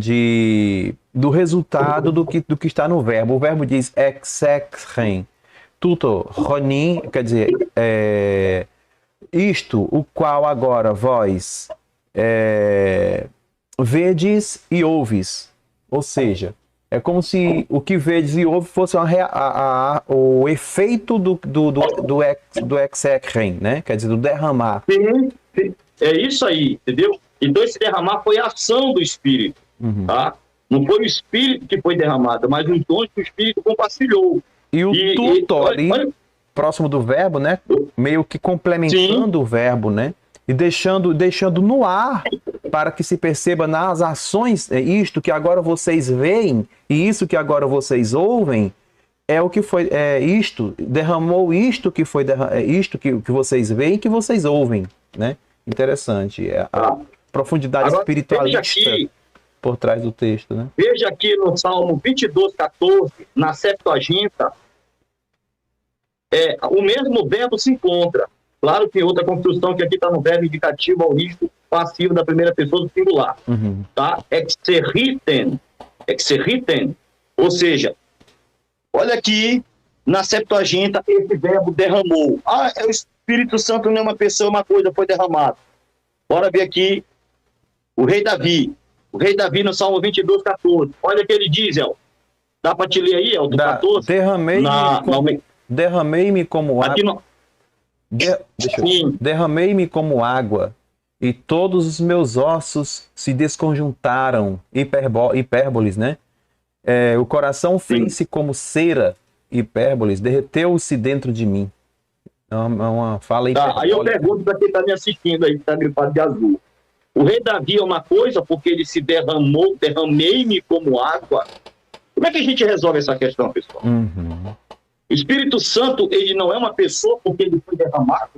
do resultado do que está no verbo. O verbo diz execren, tuto, ronin, quer dizer, isto, o qual agora vós vedes e ouves. Ou seja, é como se o que vedes e ouves fosse o efeito do execren, né? Quer dizer, do derramar. Sim, é isso aí, entendeu? Então esse derramar foi a ação do Espírito, tá? Não foi o Espírito que foi derramado, mas os dons que o Espírito compartilhou. E o tutor ali, próximo do verbo, né? Meio que complementando o verbo, né? E deixando no ar para que se perceba nas ações, isto que agora vocês veem e isso que agora vocês ouvem, é o que foi, isto, derramou isto que foi, isto que vocês veem e que vocês ouvem, né? Interessante. A profundidade agora, espiritualista por trás do texto, né? Veja aqui no Salmo 22:14, na Septuaginta, o mesmo verbo se encontra. Claro que outra construção que aqui está no verbo indicativo aorístico passivo da primeira pessoa do singular. Tá? Exerriten. Ou seja, olha aqui na Septuaginta esse verbo derramou. O Espírito Santo não é uma pessoa, uma coisa, foi derramado. Bora ver aqui o rei Davi. O rei Davi no Salmo 22:14. Olha o que ele diz, El. Dá para te ler aí, El, do 14? Derramei-me como água. Aqui no... Derramei-me como água, e todos os meus ossos se desconjuntaram. Hipérboles, né? O coração fez-se como cera, hipérboles, derreteu-se dentro de mim. É uma fala hiperbólica. Aí eu pergunto para quem está me assistindo aí, que está gripado de azul. O rei Davi é uma coisa porque ele se derramou, derramei-me como água. Como é que a gente resolve essa questão, pessoal? O Espírito Santo, ele não é uma pessoa porque ele foi derramado,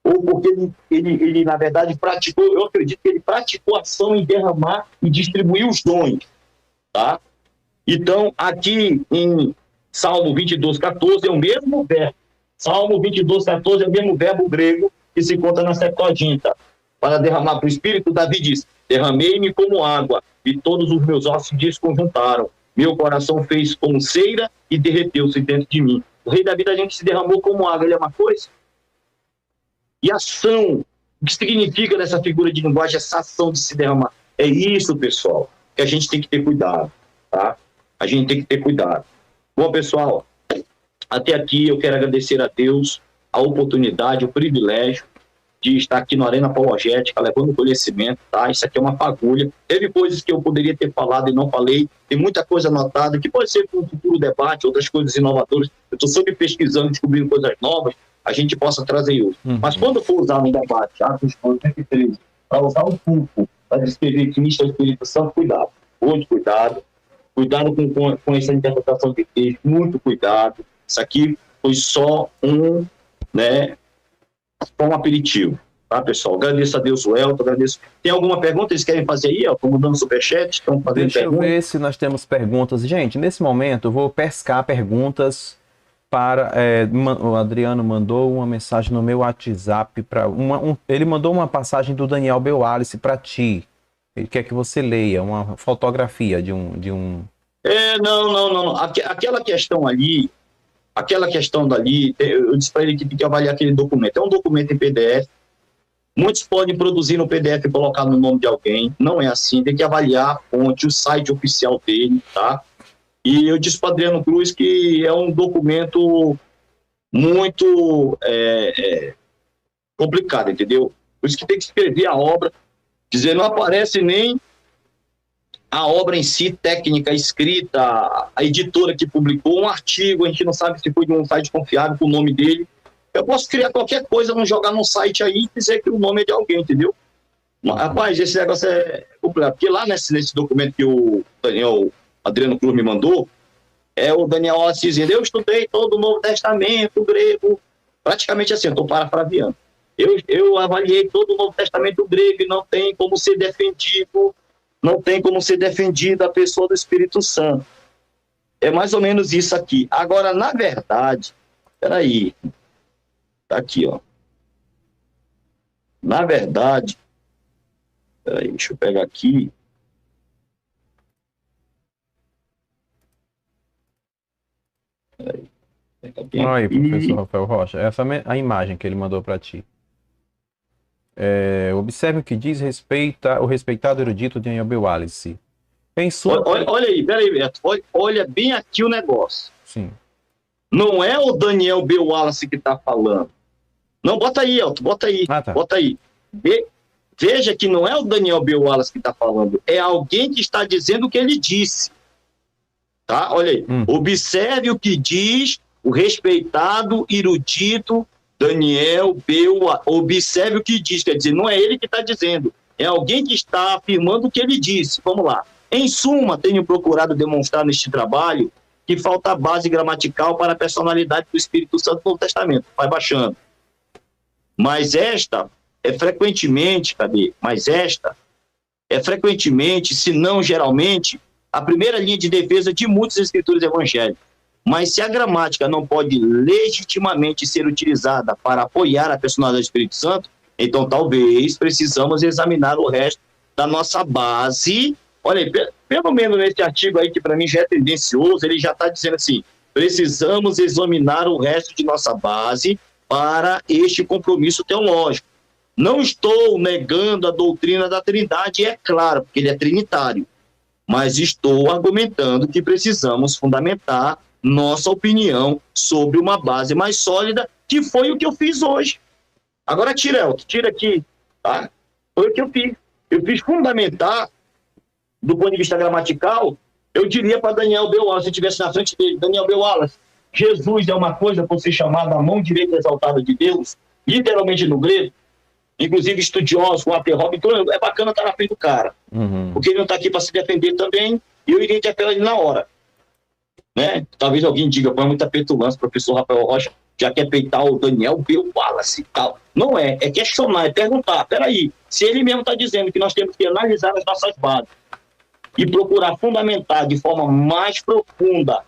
ou porque ele na verdade, praticou, eu acredito que ele praticou ação em derramar e distribuir os dons, tá? Então, aqui em Salmo 22:14 é o mesmo verbo. Salmo 22:14 é o mesmo verbo grego que se encontra na Septuaginta. Para derramar para o Espírito, Davi diz, derramei-me como água, e todos os meus ossos se desconjuntaram. Meu coração fez como cera e derreteu-se dentro de mim. O rei Davi, a gente se derramou como água, ele é uma coisa. E ação, o que significa nessa figura de linguagem, essa ação de se derramar? É isso, pessoal, que a gente tem que ter cuidado, tá? A gente tem que ter cuidado. Bom, pessoal, até aqui eu quero agradecer a Deus a oportunidade, o privilégio de estar aqui na Arena Apologética, levando conhecimento, tá? Isso aqui é uma fagulha. Teve coisas que eu poderia ter falado e não falei, tem muita coisa anotada, que pode ser para um futuro debate, outras coisas inovadoras. Eu estou sempre pesquisando, descobrindo coisas novas, a gente possa trazer hoje. Mas quando for usar no debate, Atos 13, para usar um púlpito, para descrever que nisto é o Espírito Santo, cuidado. Muito cuidado. Cuidado com essa interpretação de texto, muito cuidado. Isso aqui foi só um aperitivo, tá, pessoal? Agradeço a Deus o Elton, agradeço. Tem alguma pergunta que eles querem fazer aí? Estão mandando superchat, estão fazendo Deixa perguntas. eu ver se nós temos perguntas. Gente, nesse momento eu vou pescar perguntas para... o Adriano mandou uma mensagem no meu WhatsApp. Ele mandou uma passagem do Daniel B. Wallace para ti. Ele quer que você leia uma fotografia de um... Não. Aquela questão dali, eu disse para ele que tem que avaliar aquele documento. É um documento em PDF. Muitos podem produzir no PDF e colocar no nome de alguém. Não é assim. Tem que avaliar a fonte, o site oficial dele, tá? E eu disse para Adriano Cruz que é um documento muito complicado, entendeu? Por isso que tem que escrever a obra. Quer dizer, não aparece nem a obra em si, técnica, escrita, a editora que publicou um artigo, a gente não sabe se foi de um site confiável com o nome dele. Eu posso criar qualquer coisa, não jogar num site aí e dizer que o nome é de alguém, entendeu? Mas, rapaz, esse negócio é complicado. Porque lá nesse documento que o Adriano Cruz me mandou, o Daniel Wallace dizendo, eu estudei todo o Novo Testamento grego, praticamente assim, eu estou parafraseando. Eu avaliei todo o Novo Testamento grego e não tem como ser defendido a pessoa do Espírito Santo. É mais ou menos isso aqui. Agora, na verdade, peraí, tá aqui, ó. Na verdade, peraí, deixa eu pegar aqui. Aí, professor Rafael Rocha, essa é a imagem que ele mandou para ti. Observe o que diz o respeitado erudito Daniel B. Wallace. Olha aí, peraí, Beto. Olha bem aqui o negócio. Sim. Não é o Daniel B. Wallace que está falando. Não, bota aí, Elton, bota aí. Tá. Bota aí. Veja que não é o Daniel B. Wallace que está falando, é alguém que está dizendo o que ele disse. Tá? Olha aí. Observe o que diz o respeitado erudito Daniel B. Wallace. Observe o que diz, quer dizer, não é ele que está dizendo, é alguém que está afirmando o que ele disse. Vamos lá. Em suma, tenho procurado demonstrar neste trabalho que falta base gramatical para a personalidade do Espírito Santo no Novo Testamento. Vai baixando. Mas esta é frequentemente, frequentemente, se não geralmente, a primeira linha de defesa de muitos escritores evangélicos. Mas se a gramática não pode legitimamente ser utilizada para apoiar a personalidade do Espírito Santo, então talvez precisamos examinar o resto da nossa base. Olha aí, pelo menos nesse artigo aí, que para mim já é tendencioso, ele já está dizendo assim, precisamos examinar o resto de nossa base para este compromisso teológico. Não estou negando a doutrina da Trindade, é claro, porque ele é trinitário, mas estou argumentando que precisamos fundamentar nossa opinião sobre uma base mais sólida, que foi o que eu fiz hoje. Agora tira, Elton, tira aqui, tá? Foi o que eu fiz. Eu fiz fundamentar, do ponto de vista gramatical, eu diria para Daniel B. Wallace, se eu estivesse na frente dele, Daniel B. Wallace, Jesus é uma coisa por ser chamada a mão direita exaltada de Deus, literalmente no grego. Inclusive estudiosos, o Walter Robb, então é bacana estar na frente do cara, porque ele não está aqui para se defender também, e eu iria interpelar ele na hora. Né? Talvez alguém diga, põe muita petulância, o professor Rafael Rocha já quer peitar o Daniel B. Wallace e tal. Não é questionar, é perguntar, peraí, se ele mesmo está dizendo que nós temos que analisar as nossas bases e procurar fundamentar de forma mais profunda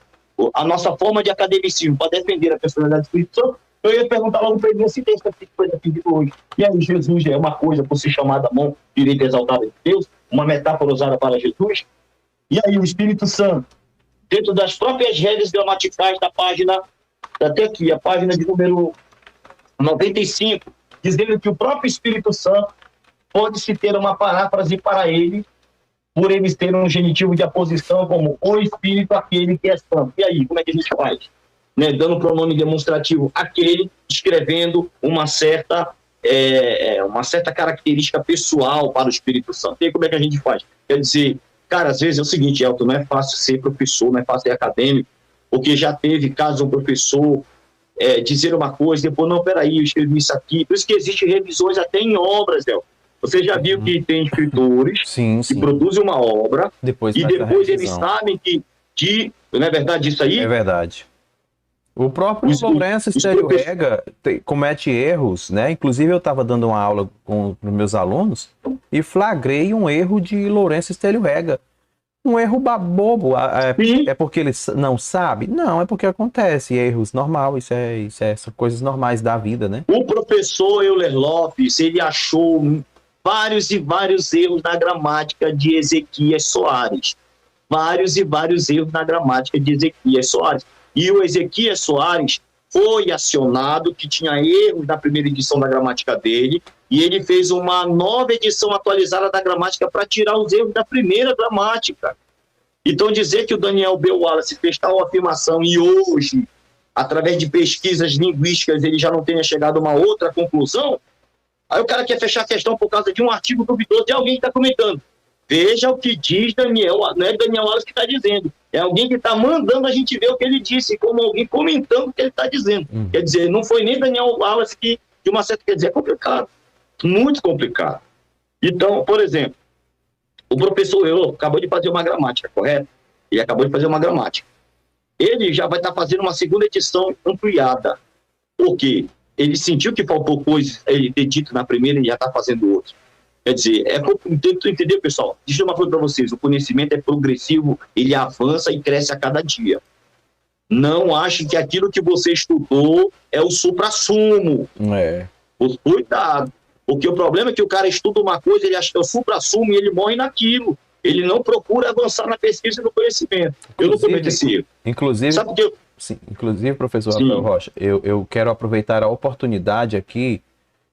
a nossa forma de academicismo para defender a personalidade do Espírito Santo, eu ia perguntar logo para ele nesse texto que foi defendido hoje. E aí, Jesus é uma coisa por ser chamada mão direita exaltada de Deus, uma metáfora usada para Jesus. E aí, o Espírito Santo, dentro das próprias regras gramaticais da página, até aqui, a página de número 95, dizendo que o próprio Espírito Santo pode-se ter uma paráfrase para ele, por eles terem um genitivo de aposição como o Espírito, aquele que é santo. E aí, como é que a gente faz? Né, dando um pronome demonstrativo aquele, escrevendo uma certa característica pessoal para o Espírito Santo. E aí, como é que a gente faz? Quer dizer, cara, às vezes é o seguinte, Elton, não é fácil ser professor, não é fácil ser acadêmico, porque já teve caso um professor dizer uma coisa, depois, não, peraí, eu escrevi isso aqui. Por isso que existem revisões até em obras, Elton. Você já viu que tem escritores que produzem uma obra e depois eles sabem que não é verdade isso aí? É verdade. O próprio Lourenço Estélio Rega comete erros, né? Inclusive eu estava dando uma aula com os meus alunos e flagrei um erro de Lourenço Estélio Rega. Um erro bobo. É porque ele não sabe? Não, é porque acontece. Erros normais, são coisas normais da vida, né? O professor Euler Lopes, ele achou vários e vários erros na gramática de Ezequias Soares. Vários e vários erros na gramática de Ezequias Soares. E o Ezequias Soares foi acionado, que tinha erros na primeira edição da gramática dele, e ele fez uma nova edição atualizada da gramática para tirar os erros da primeira gramática. Então, dizer que o Daniel B. Wallace fez tal afirmação e hoje, através de pesquisas linguísticas, ele já não tenha chegado a uma outra conclusão, aí o cara quer fechar a questão por causa de um artigo duvidoso de alguém que está comentando. Veja o que diz Daniel, não é Daniel Wallace que está dizendo, é alguém que está mandando a gente ver o que ele disse, como alguém comentando o que ele está dizendo. Quer dizer, não foi nem Daniel Wallace que, de uma certa, quer dizer, é complicado, muito complicado. Então, por exemplo, o professor Euler acabou de fazer uma gramática, correto? Ele acabou de fazer uma gramática. Ele já vai estar fazendo uma segunda edição ampliada. Por quê? Ele sentiu que faltou coisas, ele ter dito na primeira e já está fazendo outra. Quer dizer, entendeu, pessoal? Deixa eu uma coisa para vocês, o conhecimento é progressivo, ele avança e cresce a cada dia. Não ache que aquilo que você estudou é o suprassumo. Cuidado, porque o problema é que o cara estuda uma coisa, ele acha que é o suprassumo e ele morre naquilo. Ele não procura avançar na pesquisa e no conhecimento. Eu não cometo esse erro. Inclusive, sabe que inclusive, professor Rafael Rocha, eu quero aproveitar a oportunidade aqui,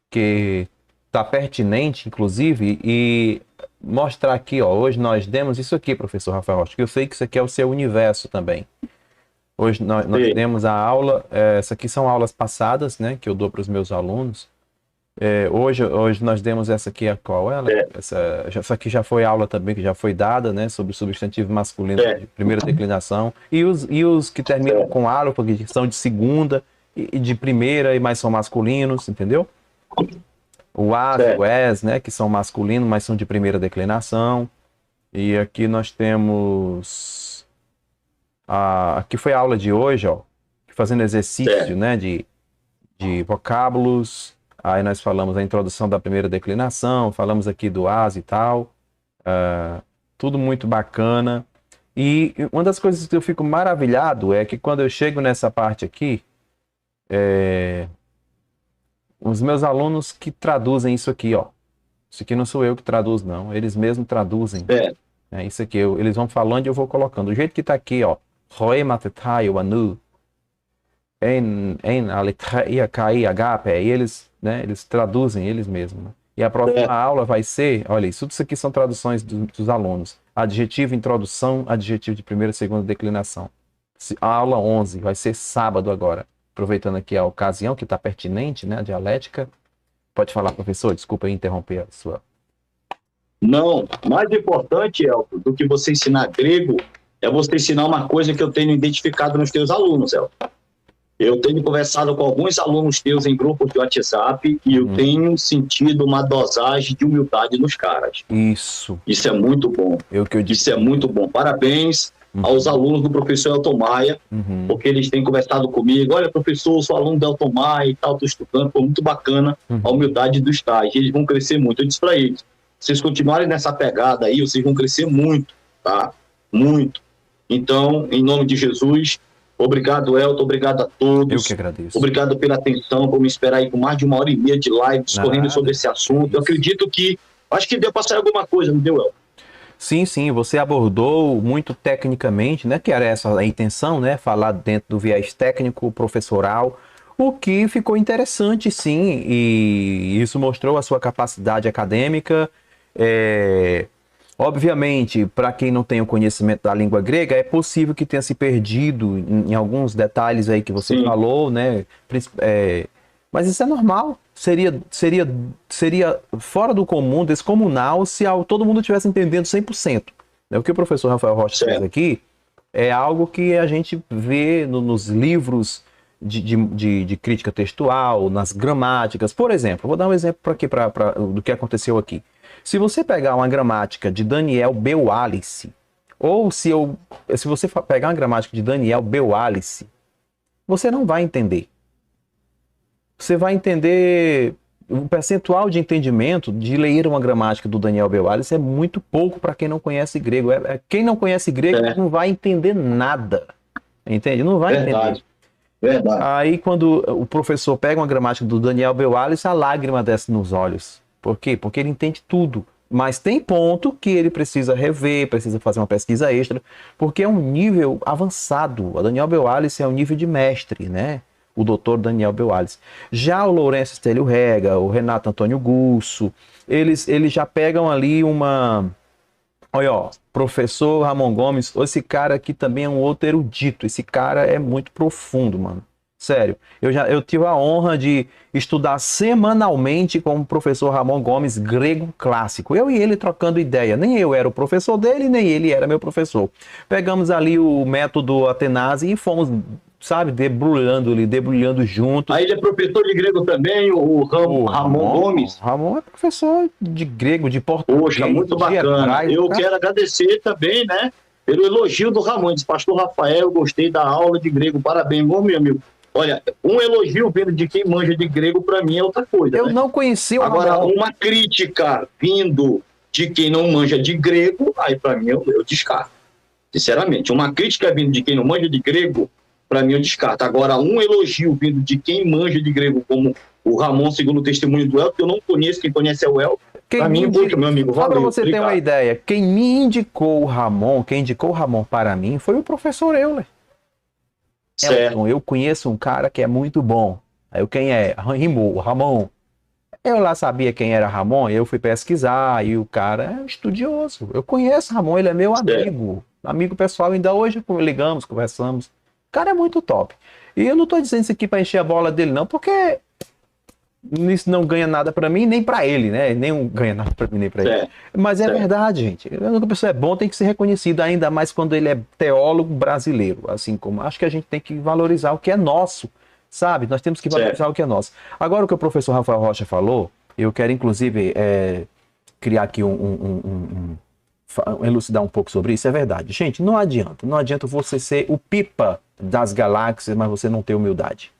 que está pertinente, inclusive, e mostrar aqui, ó, hoje nós demos isso aqui, professor Rafael Rocha, que eu sei que isso aqui é o seu universo também. Hoje nós demos a aula, essa aqui são aulas passadas, né, que eu dou para os meus alunos. Hoje nós demos essa aqui, qual ela? Essa aqui já foi aula também, que já foi dada, né, sobre o substantivo masculino de primeira declinação. E os que terminam com álofa, que são de segunda e de primeira, mas são masculinos, entendeu? O as e o es, né, que são masculinos, mas são de primeira declinação. E aqui nós temos... aqui foi a aula de hoje, ó, fazendo exercício, né, de vocábulos. Aí nós falamos a introdução da primeira declinação, falamos aqui do as e tal. Tudo muito bacana. E uma das coisas que eu fico maravilhado é que quando eu chego nessa parte aqui, os meus alunos que traduzem isso aqui, ó. Isso aqui não sou eu que traduzo, não. Eles mesmos traduzem. É isso aqui. Eles vão falando e eu vou colocando. Do jeito que tá aqui, ó. Roe matetai o anu. En alitreia kai agape. E eles, né, eles traduzem eles mesmos. Né? E a próxima aula vai ser, olha, tudo isso aqui são traduções dos alunos. Adjetivo, introdução, adjetivo de primeira e segunda declinação. A aula 11 vai ser sábado agora. Aproveitando aqui a ocasião que está pertinente, né, a dialética. Pode falar, professor, desculpa interromper a sua... Não, mais importante, Elton, do que você ensinar grego, é você ensinar uma coisa que eu tenho identificado nos teus alunos, Elton. Eu tenho conversado com alguns alunos teus em grupos de WhatsApp e eu tenho sentido uma dosagem de humildade nos caras. Isso. Isso é muito bom. Isso é muito bom. Parabéns aos alunos do professor Elton Maia, porque eles têm conversado comigo. Olha, professor, eu sou aluno do Elton Maia e tal, estou estudando, foi muito bacana a humildade dos tais. Eles vão crescer muito. Eu disse para eles, se vocês continuarem nessa pegada aí, vocês vão crescer muito, tá? Muito. Então, em nome de Jesus, obrigado, Elton, obrigado a todos. Eu que agradeço. Obrigado pela atenção, por me esperar aí com mais de 1h30 de live, discorrendo sobre esse assunto. Eu acredito que, acho que deu para sair alguma coisa, não deu, Elton? Sim, sim, você abordou muito tecnicamente, né, que era essa a intenção, né, falar dentro do viés técnico, professoral, o que ficou interessante, sim, e isso mostrou a sua capacidade acadêmica. Obviamente, para quem não tem o conhecimento da língua grega, é possível que tenha se perdido em alguns detalhes aí que você falou, né, mas isso é normal. Seria fora do comum, descomunal, se todo mundo estivesse entendendo 100%. O que o professor Rafael Rocha fez aqui é algo que a gente vê nos livros de crítica textual, nas gramáticas. Por exemplo, vou dar um exemplo aqui do que aconteceu aqui. Se você pegar uma gramática de Daniel Beualice, ou se você pegar uma gramática de Daniel Beualice, você não vai entender. Você vai entender, o percentual de entendimento de ler uma gramática do Daniel Beualice é muito pouco para quem não conhece grego. Quem não conhece grego não vai entender nada. Entende? Não vai entender. Verdade. Aí quando o professor pega uma gramática do Daniel Beualice, a lágrima desce nos olhos. Por quê? Porque ele entende tudo. Mas tem ponto que ele precisa rever, precisa fazer uma pesquisa extra, porque é um nível avançado. O Daniel Beualice é um nível de mestre, né? O doutor Daniel Beualice. Já o Lourenço Estélio Rega, o Renato Antônio Gusso, eles já pegam ali uma... Olha, ó, professor Ramon Gomes, esse cara aqui também é um outro erudito. Esse cara é muito profundo, mano. Sério. Eu tive a honra de estudar semanalmente com o professor Ramon Gomes grego clássico. Eu e ele trocando ideia. Nem eu era o professor dele, nem ele era meu professor. Pegamos ali o método Atenazi e fomos, sabe, debulhando junto. Aí ele é professor de grego também, o Ramon Gomes. Ramon é professor de grego, de português. Poxa, muito bacana. Eu quero agradecer também, né, pelo elogio do Ramon. Diz, pastor Rafael, eu gostei da aula de grego. Parabéns, bom, meu amigo. Olha, um elogio vindo de quem manja de grego, para mim, é outra coisa. Eu não conheci o Ramon. Agora, uma crítica vindo de quem não manja de grego, aí para mim eu descarto. Sinceramente, uma crítica vindo de quem não manja de grego, para mim eu descarto. Agora, um elogio vindo de quem manja de grego, como o Ramon, segundo o testemunho do Elton, que eu não conheço, quem conhece é o Elton. Para mim, meu amigo, valeu. Só para você ter uma ideia, quem me indicou o Ramon, quem indicou o Ramon para mim, foi o professor Euler. Elton, eu conheço um cara que é muito bom. Aí quem é? Rimou, Ramon. Eu lá sabia quem era Ramon, eu fui pesquisar, e o cara é estudioso. Eu conheço Ramon, ele é meu amigo. Amigo pessoal, ainda hoje ligamos, conversamos. O cara é muito top. E eu não tô dizendo isso aqui para encher a bola dele, não, porque isso não ganha nada para mim, nem para ele, né? Nem ganha nada para mim, nem para ele. Mas é verdade, gente. Quando a pessoa é bom, tem que ser reconhecido, ainda mais quando ele é teólogo brasileiro. Assim como acho que a gente tem que valorizar o que é nosso, sabe? Nós temos que valorizar o que é nosso. Agora, o que o professor Rafael Rocha falou, eu quero, inclusive, criar aqui elucidar um pouco sobre isso, é verdade. Gente, não adianta você ser o pipa das galáxias, mas você não ter humildade.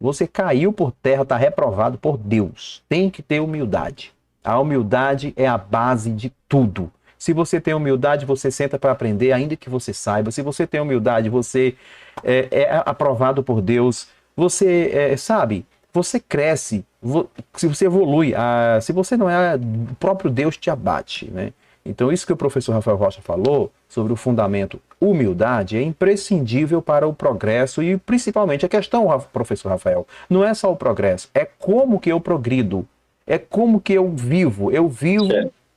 Você caiu por terra, está reprovado por Deus. Tem que ter humildade. A humildade é a base de tudo. Se você tem humildade, você senta para aprender, ainda que você saiba. Se você tem humildade, você é aprovado por Deus. Você, sabe, você cresce, se você evolui. Se você não é, o próprio Deus te abate, né? Então, isso que o professor Rafael Rocha falou sobre o fundamento humildade é imprescindível para o progresso e, principalmente, a questão, professor Rafael, não é só o progresso, é como que eu progrido, é como que eu vivo,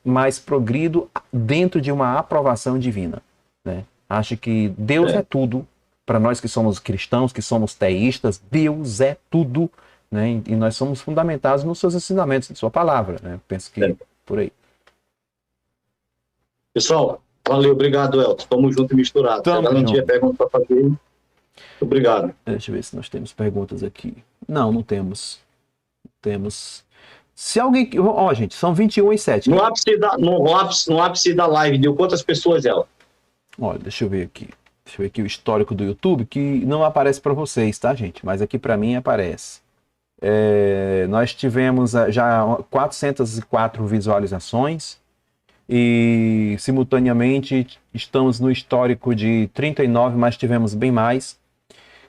mas progrido dentro de uma aprovação divina, né? Acho que Deus é tudo, para nós que somos cristãos, que somos teístas, Deus é tudo, né? E nós somos fundamentados nos seus ensinamentos, na sua palavra, né? Penso que por aí. Pessoal, valeu, obrigado, Elton. Tamo junto e misturado. Se ela não tiver pergunta para fazer, obrigado. Deixa eu ver se nós temos perguntas aqui. Não temos. Se alguém... gente, são 21h07. No ápice da live, deu quantas pessoas, ela? Olha, deixa eu ver aqui. Deixa eu ver aqui o histórico do YouTube, que não aparece para vocês, tá, gente? Mas aqui para mim aparece. Nós tivemos já 404 visualizações. E simultaneamente estamos no histórico de 39, mas tivemos bem mais.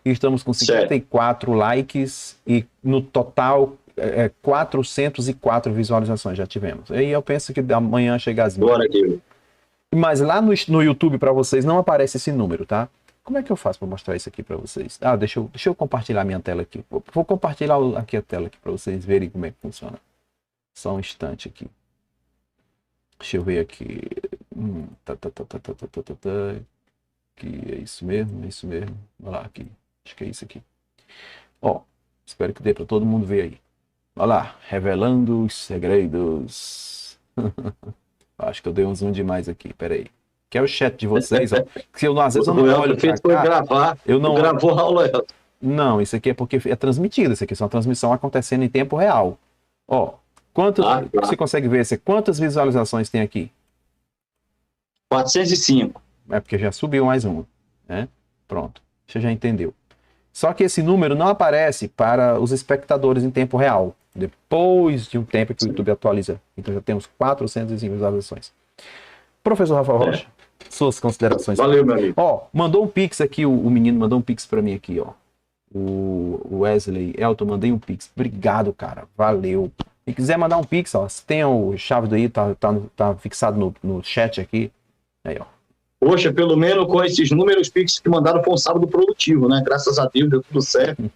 E estamos com 54 likes e no total 404 visualizações já tivemos. E eu penso que amanhã chega às 1000. Mas lá no YouTube para vocês não aparece esse número, tá? Como é que eu faço para mostrar isso aqui para vocês? Deixa eu compartilhar minha tela aqui. Vou compartilhar aqui a tela aqui para vocês verem como é que funciona. Só um instante aqui. Deixa eu ver aqui. Que é isso mesmo, Olha lá, aqui. Acho que é isso aqui. Espero que dê para todo mundo ver aí. Olha lá, revelando os segredos. Acho que eu dei um zoom demais aqui, peraí. Que é o chat de vocês, ó. Que às vezes eu não olho pra cá. Eu não gravou a aula. Não, isso aqui é porque é transmitido. Isso aqui é uma transmissão acontecendo em tempo real. Você consegue ver quantas visualizações tem aqui? 405. É porque já subiu mais uma, né? Pronto, você já entendeu. Só que esse número não aparece para os espectadores em tempo real. Depois de um tempo que o YouTube atualiza. Então já temos 405 visualizações. Professor Rafael Rocha, suas considerações. Valeu, meu amigo. Mandou um pix aqui, o menino mandou um pix para mim aqui, ó. O Wesley Elton, mandei um pix. Obrigado, cara. Valeu. Se quiser mandar um pix, ó, se tem o chave daí, tá fixado no chat aqui. Aí, ó. Poxa, pelo menos com esses números pix que mandaram foi um sábado produtivo, né? Graças a Deus, deu tudo certo.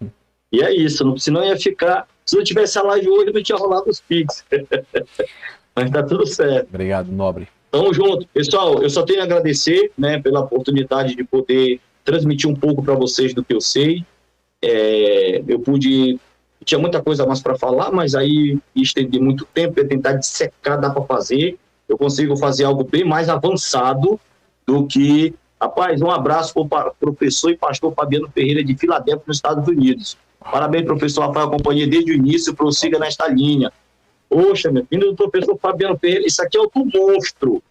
E é isso, senão ia ficar... Se não tivesse a live hoje, não tinha rolado os pix. Mas tá tudo certo. Obrigado, nobre. Tamo junto. Pessoal, eu só tenho a agradecer, né, pela oportunidade de poder transmitir um pouco para vocês do que eu sei. Tinha muita coisa mais para falar, mas aí estendi muito tempo, ia tentar dissecar, dá para fazer. Eu consigo fazer algo bem mais avançado do que... Rapaz, um abraço para o professor e pastor Fabiano Ferreira de Filadélfia, nos Estados Unidos. Parabéns, professor Rafael, acompanhei desde o início, prossiga nesta linha. Poxa, meu filho do professor Fabiano Ferreira, isso aqui é outro monstro.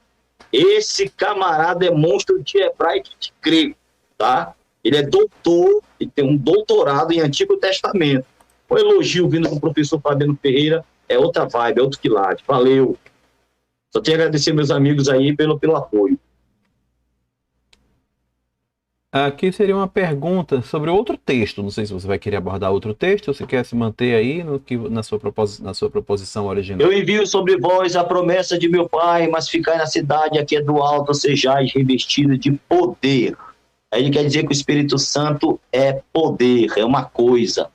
Esse camarada é monstro de hebraico e de grego, tá? Ele é doutor, ele tem um doutorado em Antigo Testamento. O elogio vindo do professor Fabiano Ferreira é outra vibe, é outro quilate. Valeu. Só tenho a agradecer meus amigos aí pelo apoio. Aqui seria uma pergunta sobre outro texto. Não sei se você vai querer abordar outro texto ou se quer se manter aí na sua proposição original. Eu envio sobre vós a promessa de meu pai, mas ficai na cidade, aqui é do alto, sejais revestidos de poder. Aí ele quer dizer que o Espírito Santo é poder, é uma coisa.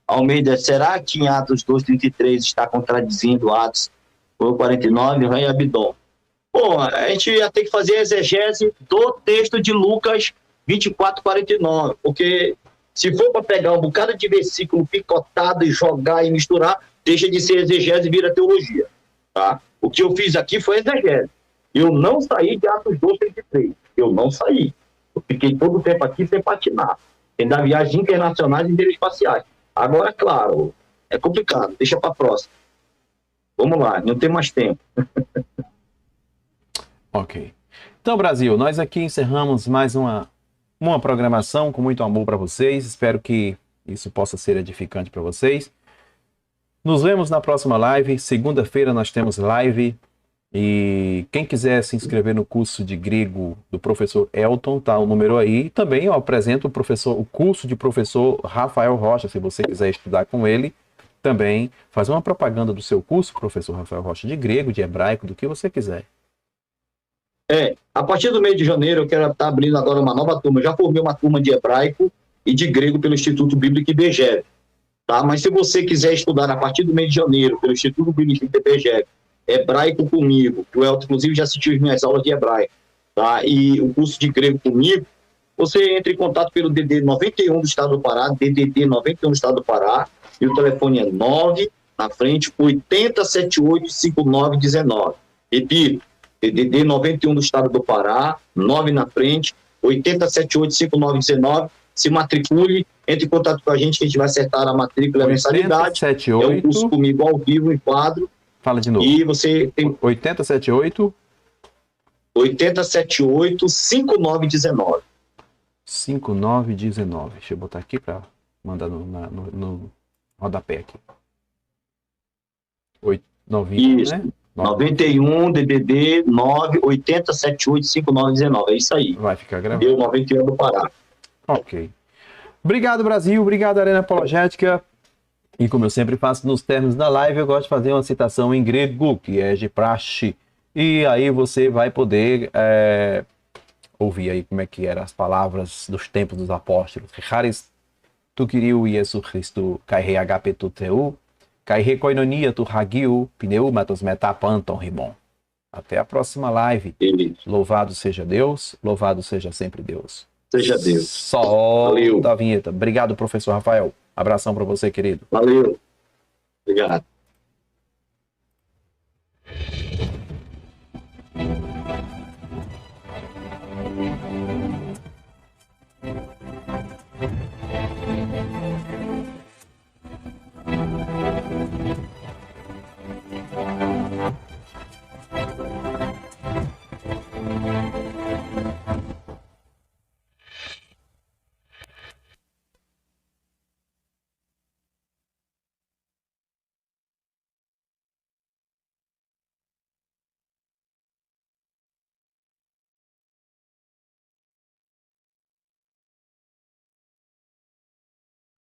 Almeida, será que em Atos 2,33 está contradizendo Atos 49, Rei Abdom? Bom, a gente ia ter que fazer a exegese do texto de Lucas 24:49, porque se for para pegar um bocado de versículo picotado e jogar e misturar, deixa de ser exegese e vira teologia, tá? O que eu fiz aqui foi exegese. Eu não saí de Atos 2,33. Eu não saí. Eu fiquei todo o tempo aqui sem patinar. Tem da viagens internacionais e interespaciais. Agora, claro, é complicado. Deixa para a próxima. Vamos lá, não tem mais tempo. Ok. Então, Brasil, nós aqui encerramos mais uma programação com muito amor para vocês. Espero que isso possa ser edificante para vocês. Nos vemos na próxima live. Segunda-feira nós temos live E quem quiser se inscrever no curso de grego do professor Elton, tá o número aí. Também eu apresento o curso de professor Rafael Rocha, se você quiser estudar com ele. Também faz uma propaganda do seu curso, professor Rafael Rocha, de grego, de hebraico, do que você quiser. A partir do mês de janeiro eu quero estar abrindo agora uma nova turma. Eu já formei uma turma de hebraico e de grego pelo Instituto Bíblico IBGE. Tá? Mas se você quiser estudar a partir do mês de janeiro pelo Instituto Bíblico IBGE, hebraico comigo, que o Elton, inclusive, já assistiu as minhas aulas de hebraico, tá? E o curso de grego comigo, você entra em contato pelo DD 91 do Estado do Pará, DDD 91 do Estado do Pará, e o telefone é 9, na frente, 8078-5919. Repito, DDD 91 do Estado do Pará, 9 na frente, 8078-5919. Se matricule, entre em contato com a gente, que a gente vai acertar a matrícula e a mensalidade. 8078. É um curso comigo ao vivo, em quadro. Fala de novo. E você tem 8078 8078-5919. 5919. Deixa eu botar aqui para mandar no rodapé aqui. 90, Isso. né? 91 DDD 9 8078-5919. É isso aí. Vai ficar gravado. Deu 91 do Pará. Ok. Obrigado, Brasil. Obrigado, Arena Apologética. E como eu sempre faço nos términos da live, eu gosto de fazer uma citação em grego, que é de praxe. E aí você vai poder ouvir aí como é que eram as palavras dos tempos dos apóstolos. Haris tu queriu Jesus Cristo, kai re agapetu teu, kai re koinonia tu hagiu, pneumatos metapanton rimon. Até a próxima live. Louvado seja Deus, louvado seja sempre Deus. Seja Deus. Solta a vinheta. Obrigado, professor Rafael. Abração para você, querido. Valeu. Obrigado.